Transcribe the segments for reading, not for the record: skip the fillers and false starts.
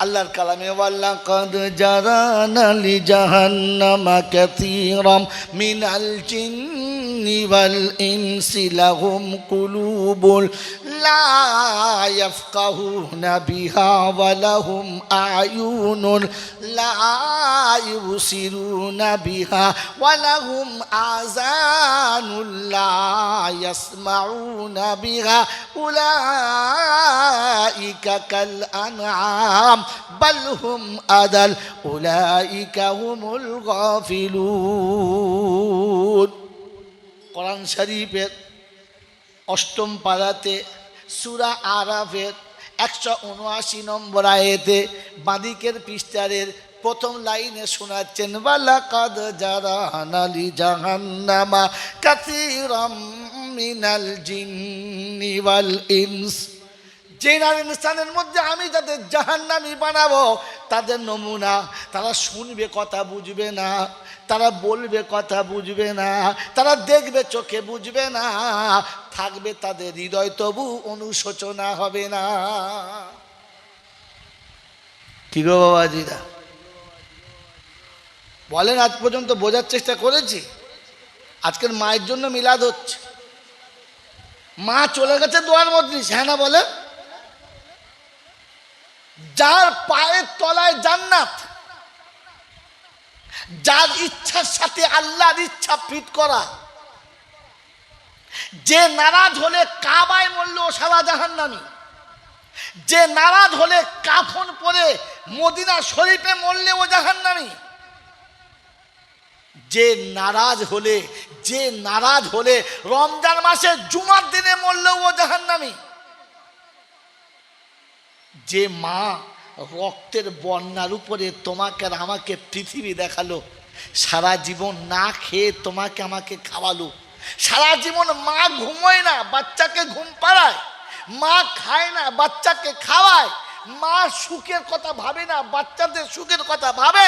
আল্লাহর কালামে ওয়ালাকাদ জারানা লি জাহান্নামা কাসীরাম মিনাল জিন্নি ওয়াল ইনসি লাহুম কুলুবুন লা ইয়াফকাহুনা বিহা ওয়া লাহুম আ'য়ুনুন লা ইউবসিরুনা বিহা ওয়া লাহুম আযানুন লা ইয়াসমাউনা বিহা উলাইকা কাল আনআম بل هم أضل أولئك هم الغافلون কোরআন শরীফের অষ্টম পারাতে সূরা আরাফের 179 নম্বর আয়াতে বাদিকের পৃষ্ঠারের প্রথম লাইনে শোনাচ্ছেন ওয়ালাকাদ জারানা লি জাহান্নামা কাসীরাম মিনাল জিন্নি ওয়াল ইনস। যে নারী ইনসানের মধ্যে আমি যাদের জাহান্নামী বানাবো তাদের নমুনা, তারা শুনবে কথা বুঝবে না, তারা বলবে কথা বুঝবে না, তারা দেখবে চোখে বুঝবে না, থাকবে তাদের হৃদয় তবু অনুশোচনা হবে না। কি গো বাবাজিরা বলেন, আজ পর্যন্ত বোঝার চেষ্টা করেছি? আজকের মায়ের জন্য মিলাদ হচ্ছে, মা চলে গেছে দোয়ার মধ্যে, হ্যাঁ না বলে? যার পায়ের তলায় জান্নাত, যার ইচ্ছার সাথে আল্লাহর ইচ্ছা ফিট করা, যে নারাজ হলে কাবায় মরলে ও সারা জাহান্নামী, যে নারাজ হলে কাফন পরে মদিনা শরীফে মরলে ও জাহান্নামী, যে নারাজ হলে রমজান মাসে জুমার দিনে মরলেও ও জাহান্নামী, যে মা রক্তের বন্যার উপরে তোমাকে আর আমাকে পৃথিবী দেখালো, সারা জীবন না খেয়ে তোমাকে আমাকে খাওয়ালো, সারা জীবন মা ঘুমোয় না বাচ্চাকে ঘুম পাড়ায়, মা খায় না বাচ্চাকে খাওয়ায়, মা সুখের কথা ভাবে না বাচ্চাদের সুখের কথা ভাবে,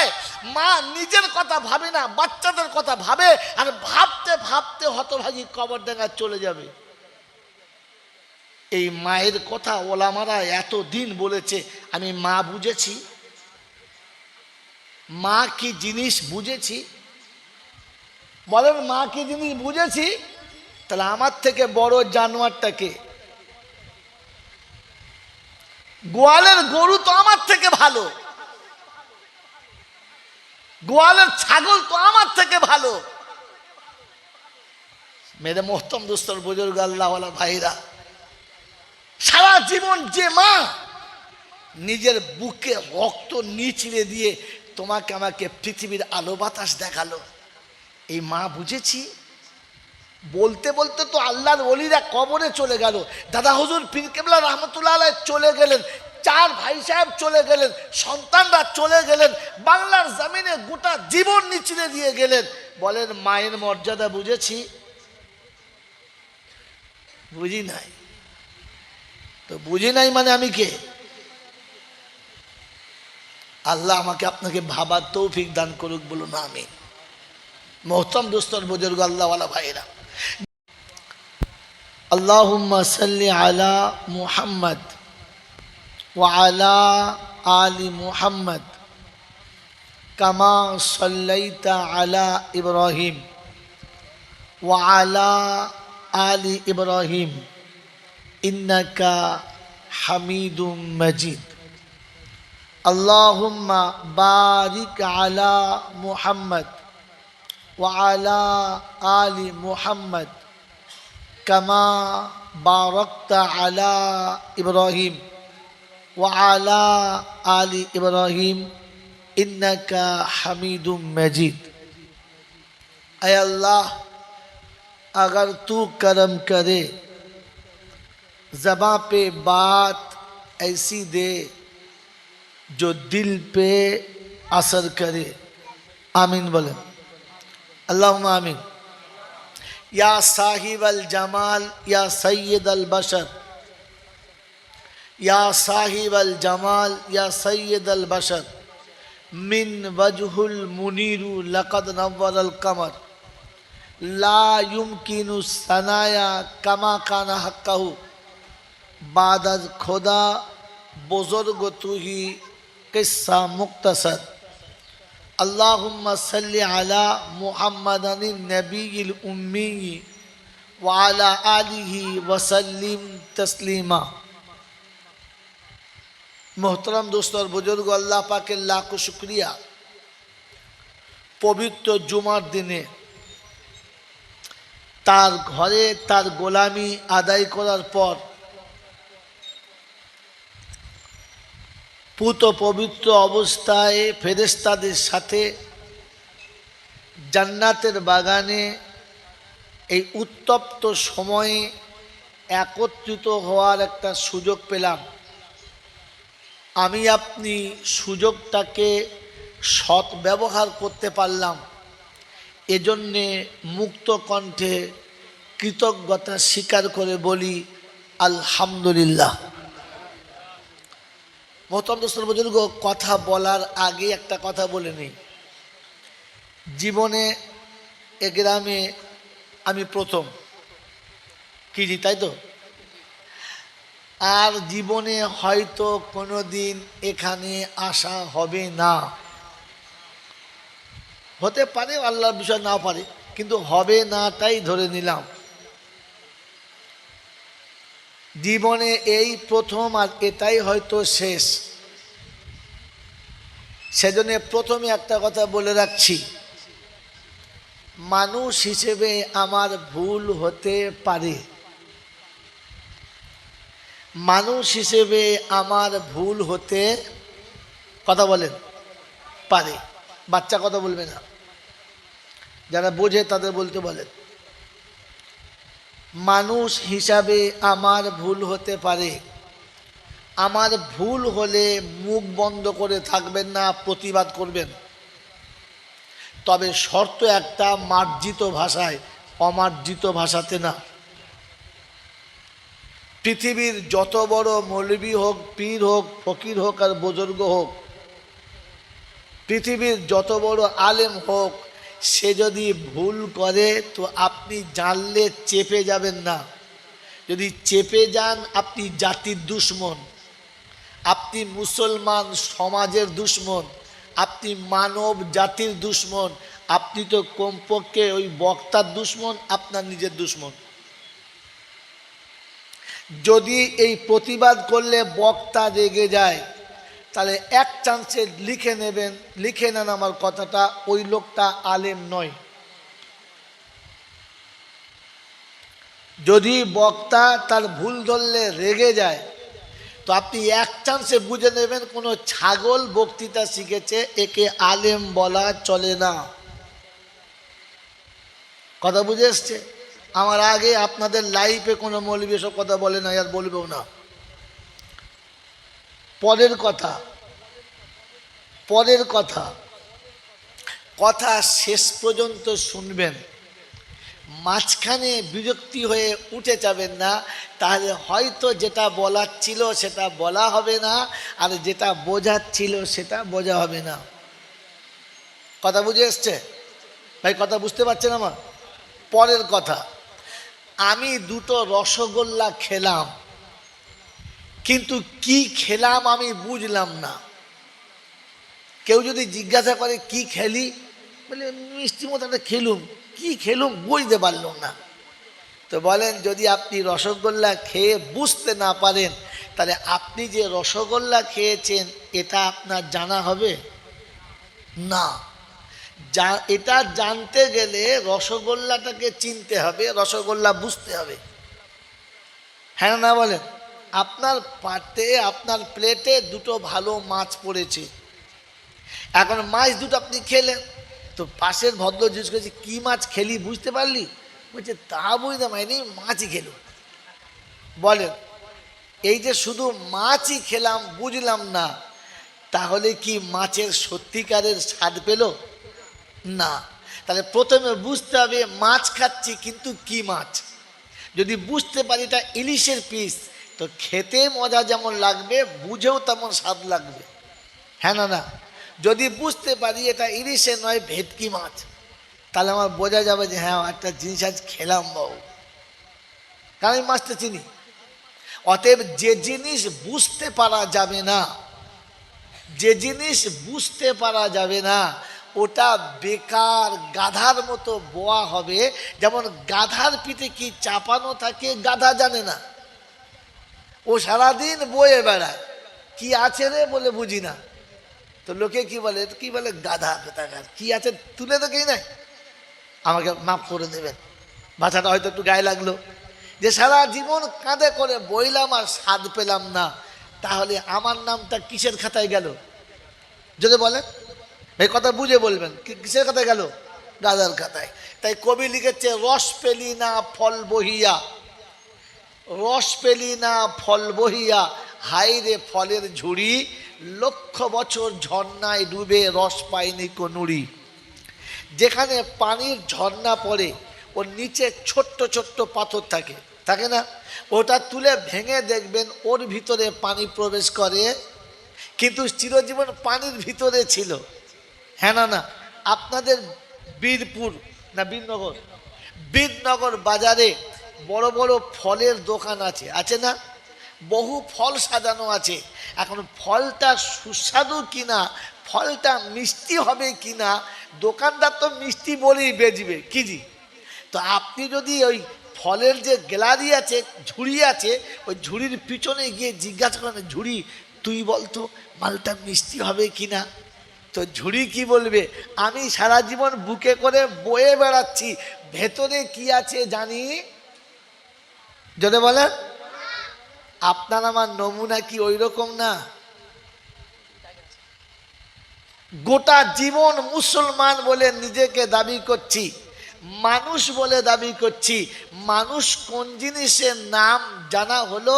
মা নিজের কথা ভাবে না বাচ্চাদের কথা ভাবে, আর ভাবতে ভাবতে হতভাগী কবরডাঙ্গা চলে যাবে। এই মায়ের কথা ওলামারা এতদিন বলেছে, আমি মা বুঝেছি, মা কি জিনিস বুঝেছি। বলেন মা কি জিনিস বুঝেছি? তাহলে আমার থেকে বড় জানোয়ারটাকে, গোয়ালের গরু তো আমার থেকে ভালো, গোয়ালের ছাগল তো আমার থেকে ভালো। মেরে মোহতরম দোস্তর বুজুর্গ আল্লাহওয়ালা ভাইরা, সারা জীবন যে মা নিজের বুকে রক্ত নিচড়ে দিয়ে তোমাকে আমাকে পৃথিবীর আলো বাতাস দেখালো, এই মা বুঝেছি। বলতে বলতে তো আল্লাহর ওলিরা কবরে চলে গেল, দাদা হুজুর পীর কেবলা রহমতুল্লাহ আলাইহি চলে গেলেন, 4 ভাই সাহেব চলে গেলেন, সন্তানরা চলে গেলেন, বাংলার জমিনে গোটা জীবন নিচড়ে দিয়ে গেলেন। বলেন মায়ের মর্যাদা বুঝেছি? বুঝি নাই। তো বুঝি নাই মানে আমি কে? আল্লাহ আমাকে আপনাকে ভাবার তৌফিক দান করুক, বলুন আমিন। মোহতরম দোস্তর বুজুর্গ আল্লাহওয়ালা ভাইরা, আল্লাহুম্মা সাল্লি আলা মুহাম্মদ ওয়া আলা আলি মুহাম্মদ কামা সাল্লাইতা আলা ইব্রাহিম ওয়া আলা আলি ইব্রাহিম ইন্নাকা হামিদুম মাজিদ। আল্লাহুম্মা বারিক আলা মুহাম্মদ ওয়া আলা আলি মুহাম্মদ কামা বারাকতা আলা ইব্রাহিম ওয়া আলা আলি ইব্রাহিম ইন্নাকা হামিদুম মাজিদ। ऐ अल्लाह, अगर तू करम करे, ज़बां पे बात ऐसी दे जो दिल पे असर करे। आमीन बोले, अल्लाहुम्मा आमीन। या साहिब अल जमाल या सैयद अल बशर, या साहिब अल जमाल या सैयद अल बशर, मिन वजहुल मुनीरु लक़द नव्वर अल कमर, ला युमकिनु सनाया कमा काना हक्काहु, बाद अज खुदा बुजुर्ग तू ही কিসসা মুক্তাসার। আল্লাহুম্মা সাল্লি আলা মুহাম্মাদানিন নবিয়িল উম্মি ওয়া আলা আলিহি ওয়া সাল্লিম তাসলিমা। মোহতরম দোস্ত और बुजुर्ग, अल्लाह पाकेर लाखों शुक्रिया। पवित्र जुमार दिने तार घरे तार गोलामी आदाय करार पर पूत पवित्र अवस्थाय फेरेस्तादेर साथे জান্নাতের বাগানে এই উত্তপ্ত সময়ে একত্রিত হওয়ার একটা সুযোগ পেলাম। আমি আপনি সুযোগটাকে সৎ ব্যবহার করতে পারলাম, এজন্যে মুক্ত কণ্ঠে কৃতজ্ঞতা স্বীকার করে বলি আলহামদুলিল্লাহ। মোহতরম দোস্ত বুজুর্গ, কথা বলার আগে একটা কথা বলে নিই। জীবনে এ গ্রামে আমি প্রথম কি জি, তাই তো? আর জীবনে হয়তো কোনো দিন এখানে আসা হবে না, হতে পারে আল্লাহর বিষয় না পারে, কিন্তু হবে না তাই ধরে নিলাম। জীবনে এই প্রথম, আর এটাই হয়তো শেষ। সেজন্য প্রথমে একটা কথা বলে রাখছি, মানুষ হিসেবে আমার ভুল হতে পারে, মানুষ হিসেবে আমার ভুল হতে কথা বলেন পারে। বাচ্চা কথা বলবে না, যারা বোঝে তাদের বলতে বলেন। মানুষ হিসাবে আমার ভুল হতে পারে। আমার ভুল হলে মুখ বন্ধ করে থাকবেন না, প্রতিবাদ করবেন। তবে শর্ত একটা, মার্জিত ভাষায়, অমার্জিত ভাষাতে না। পৃথিবীর যত বড় মৌলবী হোক, পীর হোক, ফকির হোক আর বুজুর্গ হোক, পৃথিবীর যত বড় আলেম হোক, সে যদি ভুল করে তো আপনি জানলে চেপে যাবেন না। যদি চেপে যান আপনি জাতির দুশ্মন, আপনি মুসলমান সমাজের দুশ্মন, আপনি মানব জাতির দুশ্মন, আপনি তো কমপক্ষে ওই বক্তার দুশ্মন, আপনার নিজের দুশ্মন। যদি এই প্রতিবাদ করলে বক্তা রেগে যায়, তাহলে এক চান্সে লিখে নেবেন, লিখে নেন আমার কথাটা, ওই লোকটা আলেম নয়। যদি বক্তা তার ভুল ধরলে রেগে যায়, তো আপনি এক চান্সে বুঝে নেবেন কোনো ছাগল বক্তৃতা শিখেছে, একে আলেম বলা চলে না। কথা বুঝে এসছে? আমার আগে আপনাদের লাইফে কোনো মৌলবী এসব কথা বলে না, আর বলবেও না। পরের কথা, পরের কথা, কথা শেষ পর্যন্ত শুনবেন, মাঝখানে বিরক্তি হয়ে উঠে যাবেন না, তাহলে হয়তো যেটা বলার ছিল সেটা বলা হবে না, আর যেটা বোঝার ছিল সেটা বোঝা হবে না। কথা বুঝে এসছে ভাই? কথা বুঝতে পারছেন আমার? পরের কথা, আমি দুটো রসগোল্লা খেলাম, কিন্তু কি খেলাম আমি বুঝলাম না। কেউ যদি জিজ্ঞাসা করে কি খেলি, বলে মিষ্টি মতো একটা খেলুম, কি খেলুম বুঝতে পারলাম না। তো বলেন, যদি আপনি রসগোল্লা খেয়ে বুঝতে না পারেন, তাহলে আপনি যে রসগোল্লা খেয়েছেন এটা আপনার জানা হবে না। এটা জানতে গেলে রসগোল্লাটাকে চিনতে হবে, রসগোল্লা বুঝতে হবে। হ্যাঁ না বলেন? আপনার পাতে, আপনার প্লেটে দুটো ভালো মাছ পড়েছে, এখন মাছ দুটো আপনি খেলেন, তো পাশের ভদ্র জিজ্ঞেস করেছে কী মাছ খেলি, বুঝতে পারলি? বলছে তা বুঝতে পারিনি, মাছই খেলো। বলেন, এই যে শুধু মাছই খেলাম বুঝলাম না, তাহলে কি মাছের সত্যিকারের স্বাদ পেল না? তাহলে প্রথমে বুঝতে হবে মাছ খাচ্ছি, কিন্তু কি মাছ। যদি বুঝতে পারি এটা ইলিশের পিস, তো খেতে মজা যেমন লাগবে, বুঝেও তেমন স্বাদ লাগবে। হ্যাঁ না না? যদি বুঝতে পারি এটা ইলিশে নয়, ভেটকি মাছ, তাহলে আমার বোঝা যাবে যে হ্যাঁ একটা জিনিস আজ খেলাম বাবু, কারণ আমি মাছটা চিনি। অতএব যে জিনিস বুঝতে পারা যাবে না, যে জিনিস বুঝতে পারা যাবে না ওটা বেকার গাধার মতো বোয়া হবে। যেমন গাধার পিঠে কি চাপানো থাকে গাধা জানে না, ও সারাদিন বয়ে বেড়ায়, কি আছে রে বলে বুঝি না। তো লোকে কি বলে, কি বলে গাধা কোথাকার, কি আছে তুলে তো কেই নাই। আমাকে মাফ করে দেবেন, ভাষাটা হয়তো একটু গায়ে লাগলো। যে সারা জীবন কাঁধে করে বইলাম আর স্বাদ পেলাম না, তাহলে আমার নামটা কিসের খাতায় গেল? যদি বলেন এই কথা বুঝে বলবেন, কিসের খাতায় গেল? গাধার খাতায়। তাই কবি লিখেছে রস পেলি না ফল বহিয়া, রস পেলি না ফল বহিয়া, হাইরে ফলের ঝুড়ি, লক্ষ বছর ঝর্ণায় ডুবে রস পায়নি কোনুড়ি। যেখানে পানির ঝর্ণা পড়ে ওর নিচে ছোট্ট ছোট্ট পাথর থাকে, থাকে না? ওটা তুলে ভেঙে দেখবেন ওর ভিতরে পানি প্রবেশ করে, কিন্তু চিরজীবন পানির ভিতরে ছিল। হ্যাঁ না না? আপনাদের বীরপুর না বীরনগর, বীরনগর বাজারে বড় বড় ফলের দোকান আছে, আছে না? বহু ফল সাজানো আছে। এখন ফলটা সুস্বাদু কিনা, ফলটা মিষ্টি হবে কিনা, দোকানদার তো মিষ্টি বলেই বেচবে কি জি। তো আপনি যদি ওই ফলের যে গ্যালারি আছে, ঝুড়ি আছে, ওই ঝুড়ির পিছনে গিয়ে জিজ্ঞাসা করেন, ঝুড়ি তুই বলতো মালটা মিষ্টি হবে কিনা, তো ঝুড়ি কি বলবে, আমি সারা জীবন বুকে করে বয়ে বেড়াচ্ছি, ভেতরে কি আছে জানি। যদি বলেন আপনার আমার নমুনা কি ওই রকম না? গোটা জীবন মুসলমান বলে নিজেকে দাবি করছি, মানুষ বলে দাবি করছি, মানুষ কোন জিনিসের নাম জানা হলো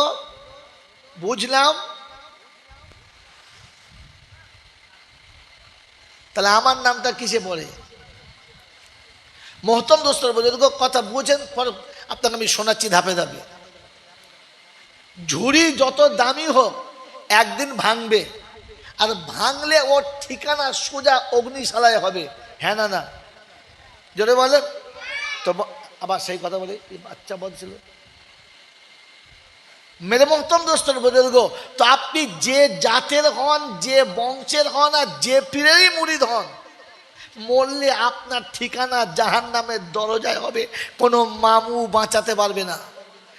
বুঝলাম, তাহলে আমার নামটা কিসে পড়ে? মহতম দোস্তর বুজুর্গ কথা বুঝেন, আপনাকে আমি শোনাচ্ছি ধাপে ধাপে। ঝুড়ি যত দামি হোক একদিন ভাঙবে, আর ভাঙলে ওর ঠিকানা সোজা অগ্নিশালায় হবে। হ্যাঁ না না? জোরে বলে তো। আবার সেই কথা বলে বাচ্চা বলছিল মেরে মহতম দোস্তর বুজুর্গ, তো আপনি যে জাতের হন, যে বংশের হন, আর যে পীরেরই মুরিদ হন, মরলে আপনার ঠিকানা জাহান্নামের দরজায় হবে, কোনো মামু বাঁচাতে পারবে না।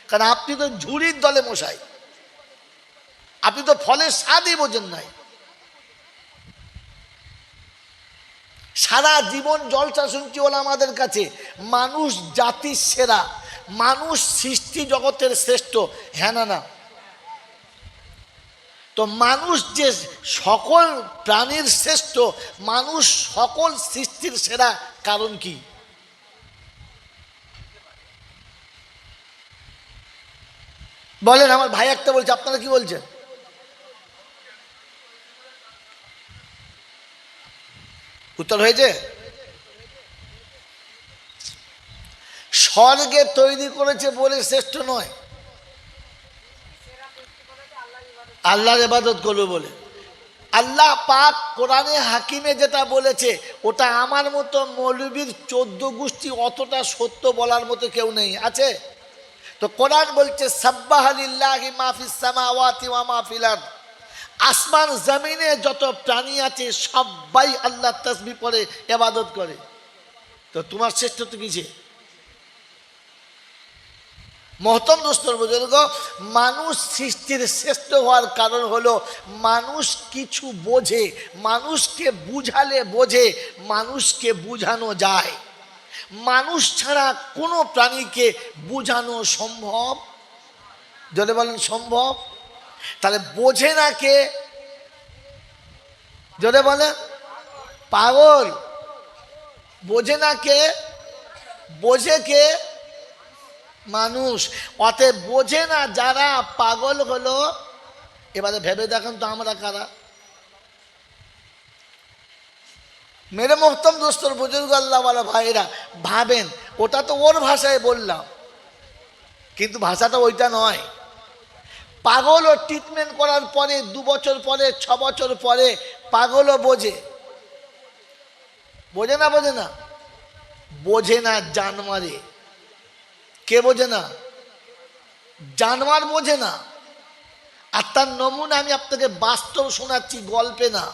কারণ আপনি তো ঝুড়ির দলে মশাই, আপনি তো ফলের স্বাদই বোঝেন নাই। সারা জীবন জলসা শুনছি হলো আমাদের কাছে, মানুষ জাতির সেরা, মানুষ সৃষ্টি জগতের শ্রেষ্ঠ। হ্যাঁ না না? তো মানুষ যে সকল প্রাণীর শ্রেষ্ঠ, মানুষ সকল সৃষ্টির সেরা, কারণ কি? বলেন। আমার ভাই একটা বলছে, আপনারা কি বলছেন? উত্তর হয়েছে? স্বর্গে তৈরি করেছে বলে শ্রেষ্ঠ নয়, আল্লাহর ইবাদত করবে বলে। আল্লাহ পাক কোরআনে হাকিমে যেটা বলেছে, ওটা আমার মতো মৌলবীর 14 গোষ্ঠী অতটা সত্য বলার মতো কেউ নেই, আছে? তো কোরআন বলছে সাব্বাহা লিল্লাহি মা ফিস সামাওয়াতি ওয়া মা ফিল আরদ, আসমান জমিনে যত প্রাণী আছে সবাই আল্লাহর তাসবিহ পড়ে ইবাদত করে। তো তোমার শ্রেষ্ঠত্ব কিসে? মহতম দোস্তর বুজুর্গ, মানুষ সৃষ্টির শ্রেষ্ঠ হওয়ার কারণ হলো মানুষ কিছু বোঝে, মানুষকে বুঝালে বোঝে, মানুষকে বুঝানো যায়। মানুষ ছাড়া কোনো প্রাণীকে বুঝানো সম্ভব? যদি বলেন সম্ভব, তাহলে বোঝে না কে? যদি বলেন পাগল। বোঝে না কে? বোঝে কে? মানুষ। অতএব বোঝে না যারা, পাগল হলো। এবারে ভেবে দেখেন তো আমরা কারা? মেরে মোহতম দোস্তর বুজুর্গ আল্লাহওয়ালা ভাইরা, ভাবেন, ওটা তো ওর ভাষায় বললাম, কিন্তু ভাষাটা ওইটা নয়। পাগলও ট্রিটমেন্ট করার পরে 2 বছর পরে, 6 বছর পরে পাগলও বোঝে। বোঝে না? বোঝে না? বোঝে না জানমারে। কে বোঝে না? জানোয়ার বোঝে না। আর তার নমুনা আমি আপনাকে বাস্তব শোনাচ্ছি, গল্পে না।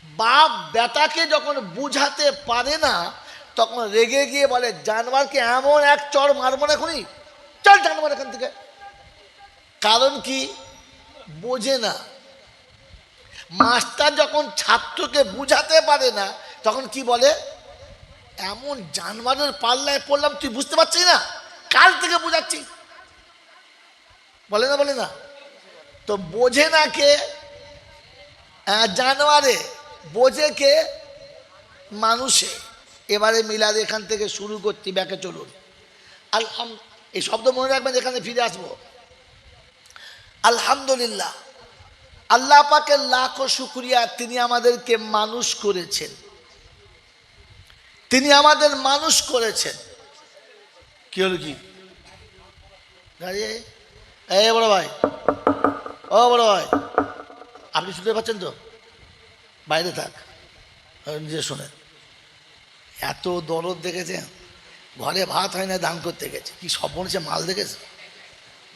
বাপ বেটাকে যখন বুঝাতে পারে না, তখন রেগে গিয়ে বলে জানোয়ারকে এমন এক চড় মারবো না এখনই, চল জানোয়ার এখান থেকে। কারণ কি? বোঝে না। মাস্টার যখন ছাত্রকে বুঝাতে পারে না, তখন কি বলে, এমন জানোয়ারের পাল্লায় পড়লাম তুই বুঝতে পারছিস না, কাল থেকে বুঝাচ্ছি। বলে না, বলে না? তো বোঝে না কে? জানোয়ারে। বোঝে কে? মানুষে। এবারে মিলাদ এখান থেকে শুরু করছি, ব্যাকে চলুন। এই শব্দ মনে রাখবেন, এখানে ফিরে আসবো। আলহামদুলিল্লাহ, আল্লাহ পাকের লাখো শুকরিয়া, তিনি আমাদেরকে মানুষ করেছেন। তিনি আমাদের মানুষ করেছেন। কি হলো কি? এই বড় ভাই, ও বড় ভাই, আপনি শুনতে পাচ্ছেন তো? বাইরে থাক, নিজে শোনেন। এত দরদ দেখেছেন, ঘরে ভাত হয় না, দান করতে গেছে। কি সব বলেছে, মাল দেখেছে,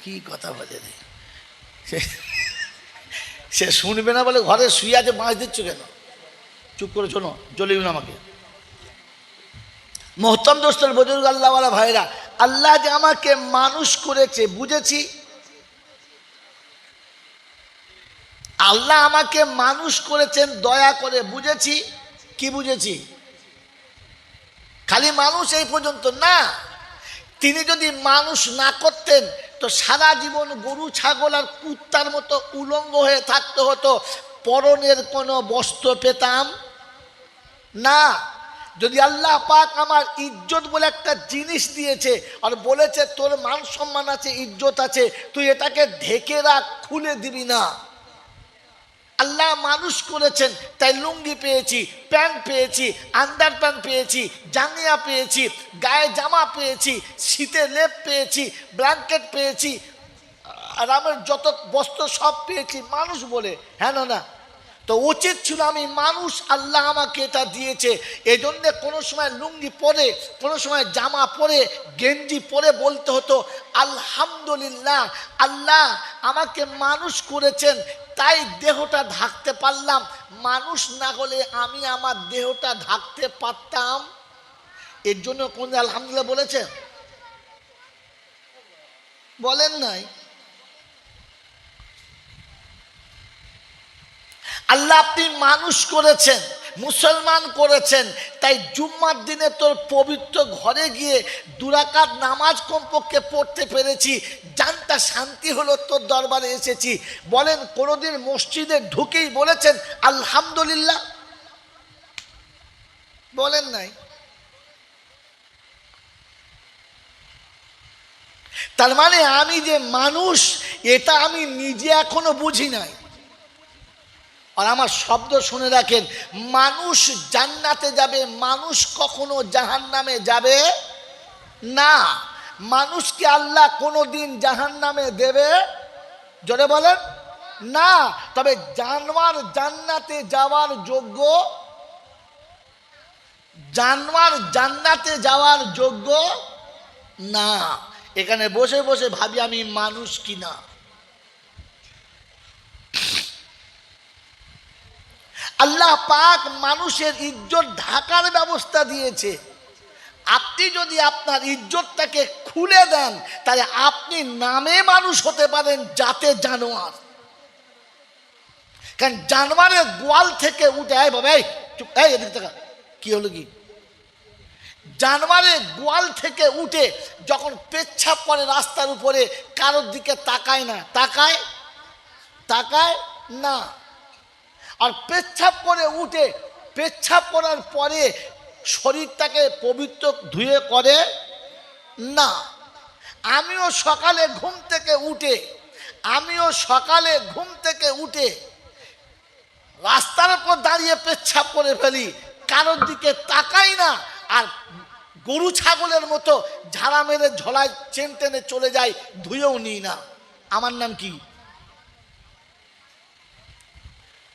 কি কথা বলে। সে শুনবে না বলে ঘরে শুয়ে আছে, মাছ দিচ্ছ কেন? চুপ করে শোনো, চলিও না আমাকে। মোহতরম দোস্তর, বুজুর্গ, আল্লাহওয়ালা ভাইরা, আল্লাহ যে আমাকে মানুষ করেছে বুঝেছি। আল্লাহ আমাকে মানুষ করেছেন দয়া করে, বুঝেছি। কি বুঝেছি? খালি মানুষ এই পর্যন্ত না। তিনি যদি মানুষ না করতেন তো সারা জীবন গরু ছাগল আর কুত্তার মতো উলঙ্গ হয়ে থাকতে হতো, পরনের কোনো বস্ত্র পেতাম না। যদি আল্লাহ পাক আমার ইজ্জত বলে একটা জিনিস দিয়েছে আর বলেছে তোর মান সম্মান আছে, ইজ্জত আছে, তুই এটাকে ঢেকে রাখ, খুলে দিবি না। আল্লাহ মানুষ করেছেন তাই লুঙ্গি পেয়েছি, প্যান্ট পেয়েছি, আন্ডার প্যান্ট পেয়েছি, জাঙ্গিয়া পেয়েছি, গায়ে জামা পেয়েছি, শীতে লেপ পেয়েছি, ব্ল্যাঙ্কেট পেয়েছি, আরামের যত বস্ত্র সব পেয়েছি মানুষ বলে। হ্যাঁ না? তো উচিত ছিল আমি মানুষ, আল্লাহ আমাকে এটা দিয়েছে। এই জন্যে কোনো সময় লুঙ্গি পরে, কোনো সময় জামা পরে, গেঞ্জি পরে বলতে হতো আলহামদুলিল্লাহ, আল্লাহ আমাকে মানুষ করেছেন তাই দেহটা ঢাকতে পারলাম। মানুষ না হলে আমি আমার দেহটা ঢাকতে পারতাম? এর জন্য কোন আলহামদুলিল্লাহ বলেছে? বলেন নাই? আল্লাহ আপনি মানুষ করেছেন, মুসলমান করেছেন, তাই জুম্মার দিনে তোর পবিত্র ঘরে গিয়ে 2 রাকাত নামাজ কমপক্ষে পড়তে পেরেছি, জানটা শান্তি হলো, তোর দরবারে এসেছি। বলেন কোনোদিন মসজিদে ঢুকেই বলেছেন আলহামদুলিল্লাহ? বলেন নাই? তার মানে আমি যে মানুষ এটা আমি নিজে এখনো বুঝি নাই। আর আমার শব্দ শুনে রাখেন, মানুষ জান্নাতে যাবে, মানুষ কখনো জাহান্নামে যাবে না। মানুষকে আল্লাহ কোনোদিন জাহান্নামে দেবে, জোরে বলেন, না। তবে জানোয়ার জান্নাতে যাওয়ার যোগ্য, জানোয়ার জান্নাতে যাওয়ার যোগ্য না। এখানে বসে বসে ভাবি আমি মানুষ কিনা। আল্লাহ পাক মানুষের ইজ্জত ঢাকার ব্যবস্থা দিয়েছে। আপনি যদি আপনার ইজ্জতটাকে খুলে দেন তাহলে আপনি নামে মানুষ হতে পারেন, জাতে জানোয়ার। কারণ জানোয়ারের গোয়াল থেকে উঠে, আয় বাবা চুপ, এই এদিক থেকে, কি হলো কি? জানোয়ারের গোয়াল থেকে উঠে যখন পেচ্ছাপ করে রাস্তার উপরে, কারোর দিকে তাকায় না, তাকায় না। আর পেচ্ছাপ করে উঠে, পেচ্ছাপ করার পরে শরীরটাকে পবিত্র ধুয়ে করে না। আমিও সকালে ঘুম থেকে উঠে রাস্তার উপর দাঁড়িয়ে পেচ্ছাপ করে ফেলি, কারোর দিকে তাকাই না, আর গরু ছাগলের মতো ঝাড়া মেরে ঝোলায় চেন টেনে চলে যায়, ধুয়েও নিই না। আমার নাম কি?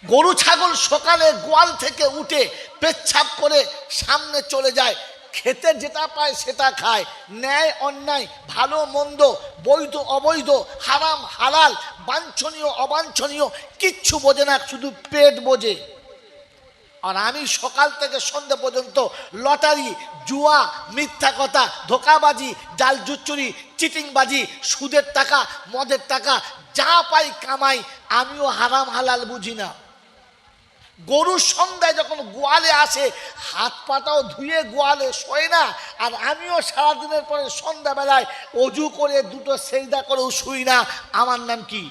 গরু ছাগল সকালে গোয়াল থেকে উঠে পেচ্ছাপ করে সামনে চলে যায়, খেতে যেটা পায় সেটা খায়, ন্যায় অন্যায়, ভালো মন্দ, বৈধ অবৈধ, হারাম হালাল, বাঞ্ছনীয় অবাঞ্ছনীয় কিচ্ছু বোঝে না, শুধু পেট বোঝে। আর আমি সকাল থেকে সন্ধ্যা পর্যন্ত লটারি, জুয়া, মিথ্যা কথা, ধোঁকাবাজি, জাল জুচ্চুরি, চিটিংবাজি, সুদের টাকা, মদের টাকা যা পাই কামাই, আমিও হারাম হালাল বুঝি না। গরুর সন্ধ্যায় যখন গোয়ালে আসে হাত পাটাও ধুয়ে গোয়ালে শোয় না, আর আমিও সারাদিনের পরে সন্ধ্যাবেলায় অজু করে দুটো সেজদা করেও শুই না। আমার নাম কি?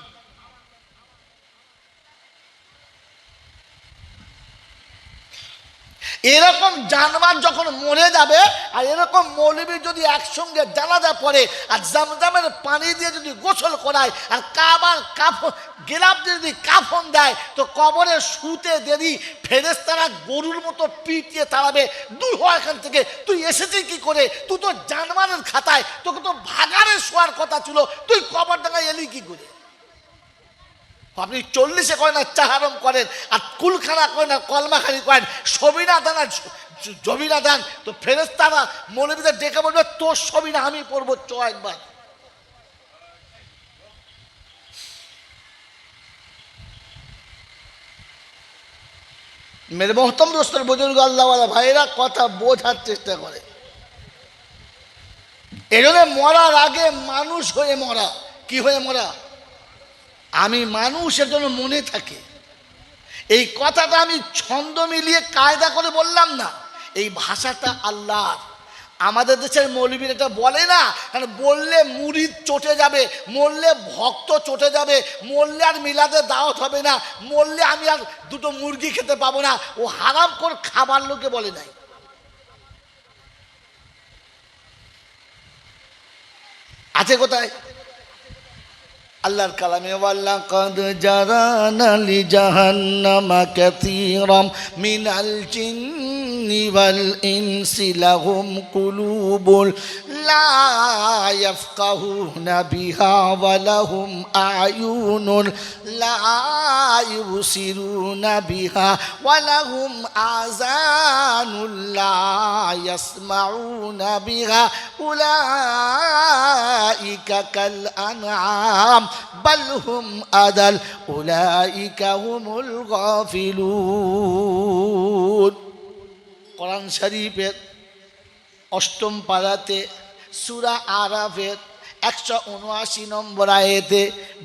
এরকম জানোয়ার যখন মরে যাবে, আর এরকম মৌলবী যদি একসঙ্গে জানাজা পড়ে আর জামজামের পানি দিয়ে যদি গোসল করায় আর কাবার কাফন গেলাপ দিয়ে যদি কাফন দেয়, তো কবরে শুতে দেরি ফেরেশতারা গরুর মতো পিটিয়ে তাড়াবে, দূর হয় এখান থেকে, তুই এসেছিস কি করে, তুই তো জানোয়ারের খাতায়, তোকে তো ভাগাড়ে শোয়ার কথা ছিল, তুই কবর ডাঙায় এলি কি করে? আপনি 40-এ করেন আর চাহারম করেন, আর কুলখানা করেন আর কলমাখানি করেন, সবিনা দান আর জবিনা দান, তো ফেরেশতারা মৌলবীদের ডেকে বলবে তোর সবিনা আমি পড়বো, চ একবার। মেরে মোহতম দোস্তর বুজুর্গ আল্লাহওয়ালা ভাইয়েরা কথা বোঝার চেষ্টা করে। এজন্য মরার আগে মানুষ হয়ে মরা। কি হয়ে মরা? আমি মানুষের জন্য মনে থাকে। এই কথাটা আমি ছন্দ মিলিয়ে কায়দা করে বললাম না, এই ভাষাটা আল্লাহর। আমাদের দেশের মৌলবীরা এটা বলে না, কারণ বললে মুরিদ চটে যাবে, মরলে ভক্ত চটে যাবে, মরলে আর মিলাদে দাওয়াত হবে না, মরলে আমি আর দুটো মুরগি খেতে পাবো না। ও হারাম করে খাবার লোকে বলে নাই। আছে কোথায়? আল্লাহর কালামে ওয়ালাকাদ জারানা লি জাহান্নামা কাসীরাম মিনাল জিন্নি ওয়াল ইনসি লাহুম কুলুবুন লা ইয়াফকাহুনা বিহা ওয়া লাহুম আয়ুনুন লা ইউবসিরুনা বিহা ওয়া লাহুম আযানুন লা ইয়াসমাউনা বিহা উলাইকা কাল আনআম বাল হুম আদাল উলাইকা হুমুল গাফিলুন। কোরআন শরীফের ৮ম পারাতে সূরা আরাফের ১৭৯ নম্বর আয়াতে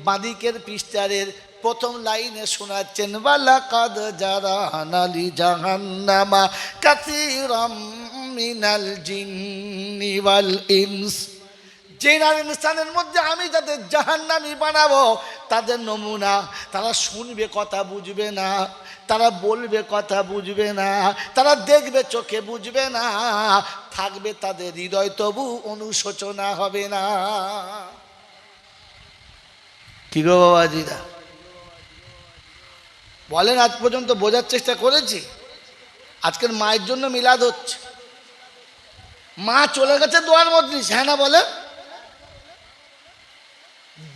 বাঁদিকের পৃষ্ঠারের প্রথম লাইনে শোনাচ্ছেন ওয়ালাকাদ জারানা লি জাহান্নামা কাসীরাম মিনাল জিন্নি ওয়াল ইনস। জিন আর ইনসানের মধ্যে আমি যাদের জাহান্নামী বানাবো তাদের নমুনা, তারা শুনবে কথা বুঝবে না, তারা বলবে কথা বুঝবে না, তারা দেখবে চোখে বুঝবে না, থাকবে তাদের হৃদয় তবু অনুশোচনা হবে না। কি গো বাবাজিরা বলেন, আজ পর্যন্ত বোঝার চেষ্টা করেছি? আজকের মায়ের জন্য মিলাদ হচ্ছে, মা চলে গেছে দোয়ার মধ্যে, হ্যাঁ না বলে?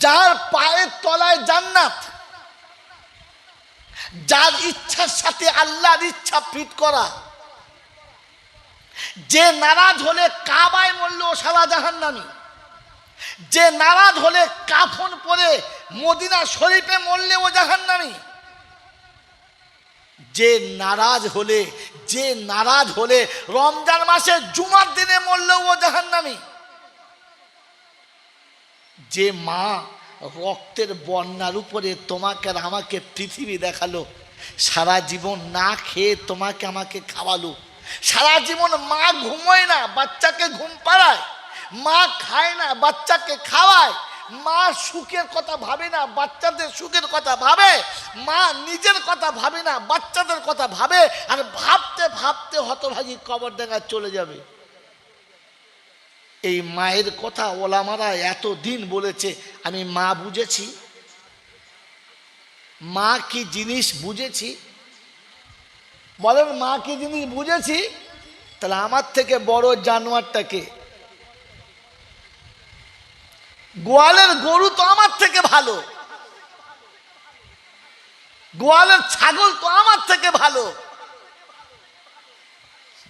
যার পায়ের তলায় জান্নাত, যার ইচ্ছার সাথে আল্লাহর ইচ্ছা ফিট করা, যে নারাজ হলে কাবায় মরলে ও সারা জাহান্নামী, যে নারাজ হলে কাফন পরে মদিনা শরীফে মরলে ও জাহান্নামী, যে নারাজ হলে রমজান মাসে জুমার দিনে মরলেও ও জাহান্নামী। যে মা রক্তের বন্যার উপরে তোমাকে আর আমাকে পৃথিবী দেখালো, সারা জীবন না খেয়ে তোমাকে আমাকে খাওয়ালো, সারা জীবন মা ঘুমোয় না বাচ্চাকে ঘুম পাড়ায়, মা খায় না বাচ্চাকে খাওয়ায়, মা সুখের কথা ভাবে না বাচ্চাদের সুখের কথা ভাবে, মা নিজের কথা ভাবে না বাচ্চাদের কথা ভাবে, আর ভাবতে ভাবতে হতভাগী কবরডাঙ্গা চলে যাবে। এই মায়ের কথা ওলামারা এতদিন বলেছে, আমি মা বুঝেছি, মা কি জিনিস বুঝেছি? বলেন মা কি জিনিস বুঝেছি? তাহলে আমার থেকে বড় জানোয়ারটাকে, গোয়ালের গরু তো আমার থেকে ভালো, গোয়ালের ছাগল তো আমার থেকে ভালো,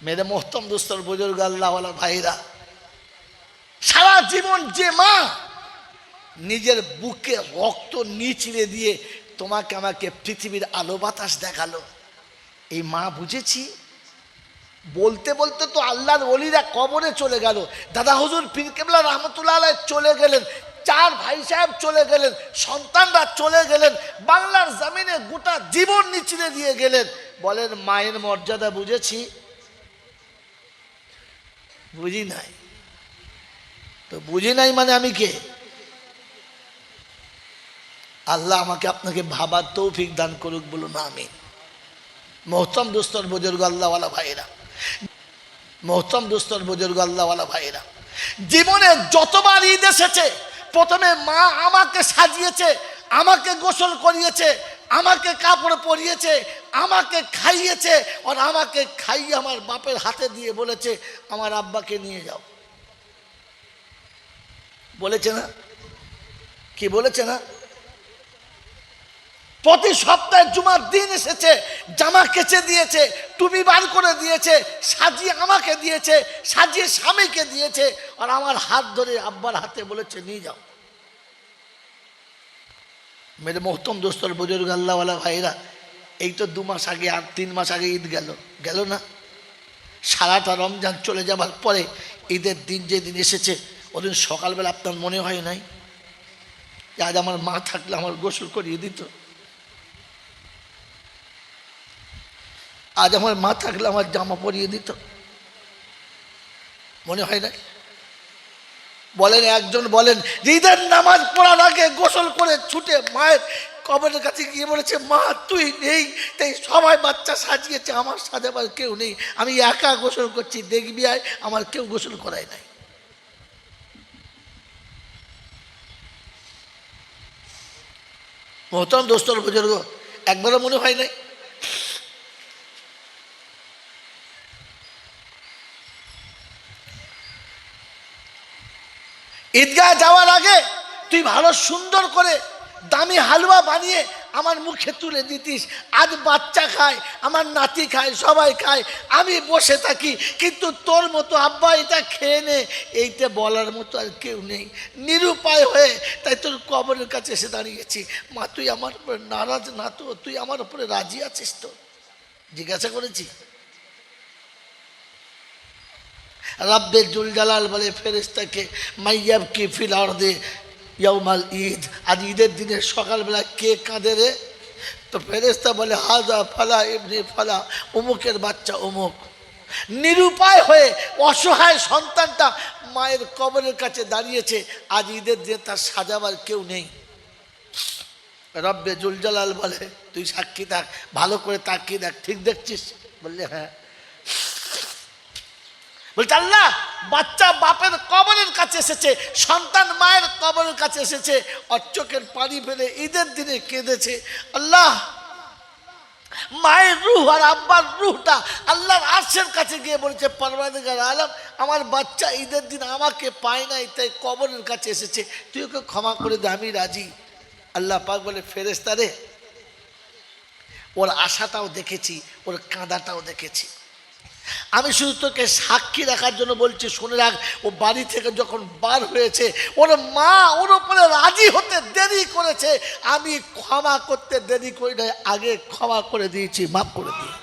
মেরে মোহতম দোস্তর বুজুর্গ আল্লাহওয়ালা ভাইরা, সারা জীবন যে মা নিজের বুকে রক্ত নিচড়ে দিয়ে তোমাকে আমাকে পৃথিবীর আলো বাতাস দেখালো, এই মা বুঝেছি। বলতে বলতে তো আল্লাহর ওলিরা কবরে চলে গেল, দাদা হুজুর পীর কেবলা রহমতুল্লাহ আলাইহি চলে গেলেন, 4 ভাই সাহেব চলে গেলেন, সন্তানরা চলে গেলেন, বাংলার জমিনে গোটা জীবন নিচড়ে দিয়ে গেলেন। বলেন মায়ের মর্যাদা বুঝেছি? বুঝি নাই। তো বুঝি নাই মানে আমি কে? আল্লাহ আমাকে আপনাকে ভাবার তৌফিক দান করুক, বলুন আমিন। মোহতম দোস্তর বুজুর্গ আল্লাহওয়ালা ভাইরা, মোহতম দোস্তর বুজুর্গ আল্লাহওয়ালা ভাইরা, জীবনে যতবার ঈদ এসেছে প্রথমে মা আমাকে সাজিয়েছে, আমাকে গোসল করিয়েছে, আমাকে কাপড় পরিয়েছে, আমাকে খাইয়েছে, আর আমাকে খাইয়ে আমার বাপের হাতে দিয়ে বলেছে আমার আব্বাকে নিয়ে যাও। বলেছে না? কি বলেছে না? প্রতি সপ্তাহে জুমার দিন এসেছে, জামা কেচে দিয়েছে, টুপি বার করে দিয়েছে, সাজিয়ে আমাকে দিয়েছে, সাজিয়ে স্বামীকে দিয়েছে, আর আমার হাত ধরে আব্বার হাতে বলেছে নিয়ে যাও। মেরে মোহতম দোস্তর বুজুর্গ আল্লাহওয়ালা ভাইরা, এই তো 2 মাস আগে আর 3 মাস আগে ঈদ গেল না? সারাটা রমজান চলে যাবার পরে ঈদের দিন যেদিন এসেছে ওদিন সকালবেলা আপনার মনে হয় নাই যে আজ আমার মা থাকলে আমার গোসল করিয়ে দিত? আজ আমার মা থাকলে আমার জামা পরিয়ে দিত? মনে হয় না? বলেন একজন বলেন ঈদের নামাজ পড়ার আগে গোসল করে ছুটে মায়ের কবরের কাছে গিয়ে বলেছে মা তুই নেই, তাই সবাই বাচ্চা সাজিয়েছে, আমার সাজাবার কেউ নেই, আমি একা গোসল করছি, দেখবি আয় আমার কেউ গোসল করায় নাই। মোহতরম দোস্তর বুজুর্গ, একবারও মনে হয় নাই? ঈদগাহ যাওয়ার আগে তুই ভালো সুন্দর করে দামি হালুয়া বানিয়ে আমার মুখে তুলে দিতিস, আজ বাচ্চা খায়, আমার নাতি খায়, সবাই খায়, আমি বসে থাকি, কিন্তু তোর মতো আব্বা এটা খেয়ে নে এইটা বলার মতো আর কেউ নেই, নিরুপায় হয়ে তাই তোর কবরের কাছে এসে দাঁড়িয়েছি। মা তুই আমার উপরে নারাজ না তো? তুই আমার উপরে রাজি আছিস তো? জিজ্ঞাসা করেছি। রব্বে জুল জালাল বলে ফেরেশতাকে মাইয়াব কি ফিল আরদে ইয়াউমাল ঈদ, আজ ঈদের দিনে সকালবেলা কে কাঁদে রে? তো ফেরেশতা বলে হাজা ফালা ইবনে ফালা, অমুকের বাচ্চা অমুক। নিরুপায় হয়ে অসহায় সন্তানটা মায়ের কবরের কাছে দাঁড়িয়েছে, আজ ঈদের দিনে তার সাজাবার কেউ নেই। রব্বে জুল জালাল বলে তুই সাক্ষী থাক, ভালো করে তাকিয়ে দেখ, ঠিক দেখছিস? বললে হ্যাঁ। বলছে আল্লাহ বাচ্চা বাপের কবরের কাছে এসেছে, সন্তান মায়ের কবরের কাছে এসেছে, আর চোখের পানি ফেলে ঈদের দিনে কেঁদেছে। আল্লাহ মায়ের রূহ আর আব্বার রূহটা আল্লাহর আরশের কাছে গিয়ে বলেছে পরওয়ারদিগার আলম আমার বাচ্চা ঈদের দিন আমাকে পায় নাই, তাই কবরের কাছে এসেছে, তুই ওকে ক্ষমা করে দে, আমি রাজি। আল্লাহ পাক বলে ফেরেশতা রে, ওর আশাটাও দেখেছি, ওর কাঁদাটাও দেখেছি, আমি শুধু তোকে সাক্ষী রাখার জন্য বলছি, শুনে রাখ, ও বাড়ি থেকে যখন বার হয়েছে ওর মা ওর উপরে রাজি হতে দেরি করেছে, আমি ক্ষমা করতে দেরি করি না, আগে ক্ষমা করে দিয়েছি, মাফ করে দিয়েছি।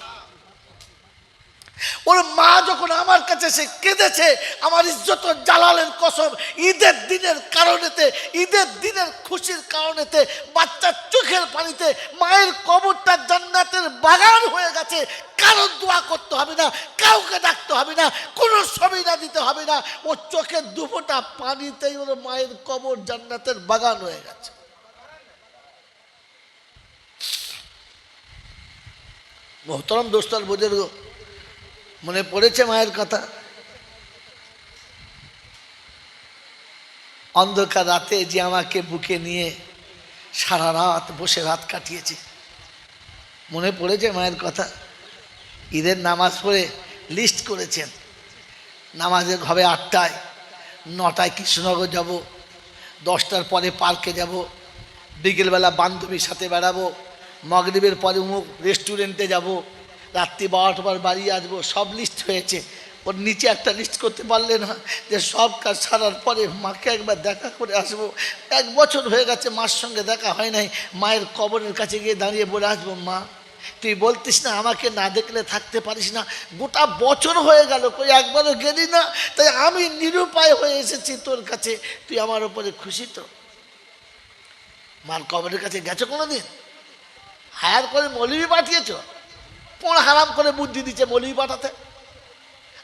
ওর মা যখন আমার কাছে এসে কেঁদেছে, আমার ইজ্জত জালালের কসম, ঈদের দিনের কারণেতে, ঈদের দিনের খুশির কারণেতে বাচ্চার চোখের পানিতে মায়ের কবরটা জান্নাতের বাগান হয়ে গেছে। কারণ দোয়া করতে হবে না, কাউকে ডাকতে হবে না, কোনো ছবি না দিতে হবে না, ওর চোখের দুফোঁটা পানিতেই ওর মায়ের কবর জান্নাতের বাগান হয়ে গেছে। মোহতরম দোস্তার বুজুর্গ, মনে পড়েছে মায়ের কথা? অন্ধকার রাতে যে আমাকে বুকে নিয়ে সারা রাত বসে রাত কাটিয়েছে, মনে পড়েছে মায়ের কথা? ঈদের নামাজ পড়ে লিস্ট করেছেন, নামাজের হবে 8টায়, 9টায় কৃষ্ণনগর যাব, 10টার পরে পার্কে যাব, বিকেলবেলা বান্ধবীর সাথে বেড়াবো, মাগরিবের পরে অমুক রেস্টুরেন্টে যাব, রাত্রি 12টার পর বাড়ি আসবো, সব লিস্ট হয়েছে। ওর নিচে একটা লিস্ট করতে পারলে না যে সব কাজ সারার পরে মাকে একবার দেখা করে আসবো। 1 বছর হয়ে গেছে মার সঙ্গে দেখা হয় নাই। মায়ের কবরের কাছে গিয়ে দাঁড়িয়ে বলে আসবো, মা তুই বলতিস না আমাকে না দেখলে থাকতে পারিস না, গোটা বছর হয়ে গেল কই একবারও গেলি না, তাই আমি নিরুপায় হয়ে এসেছি তোর কাছে, তুই আমার ওপরে খুশি তো? মার কবরের কাছে গেছো কোনোদিন? হায়ার করে মৌলবি পাঠিয়েছ? পড়া হারাম করে বুদ্ধি দিচ্ছে মৌলবি পাঠাতে।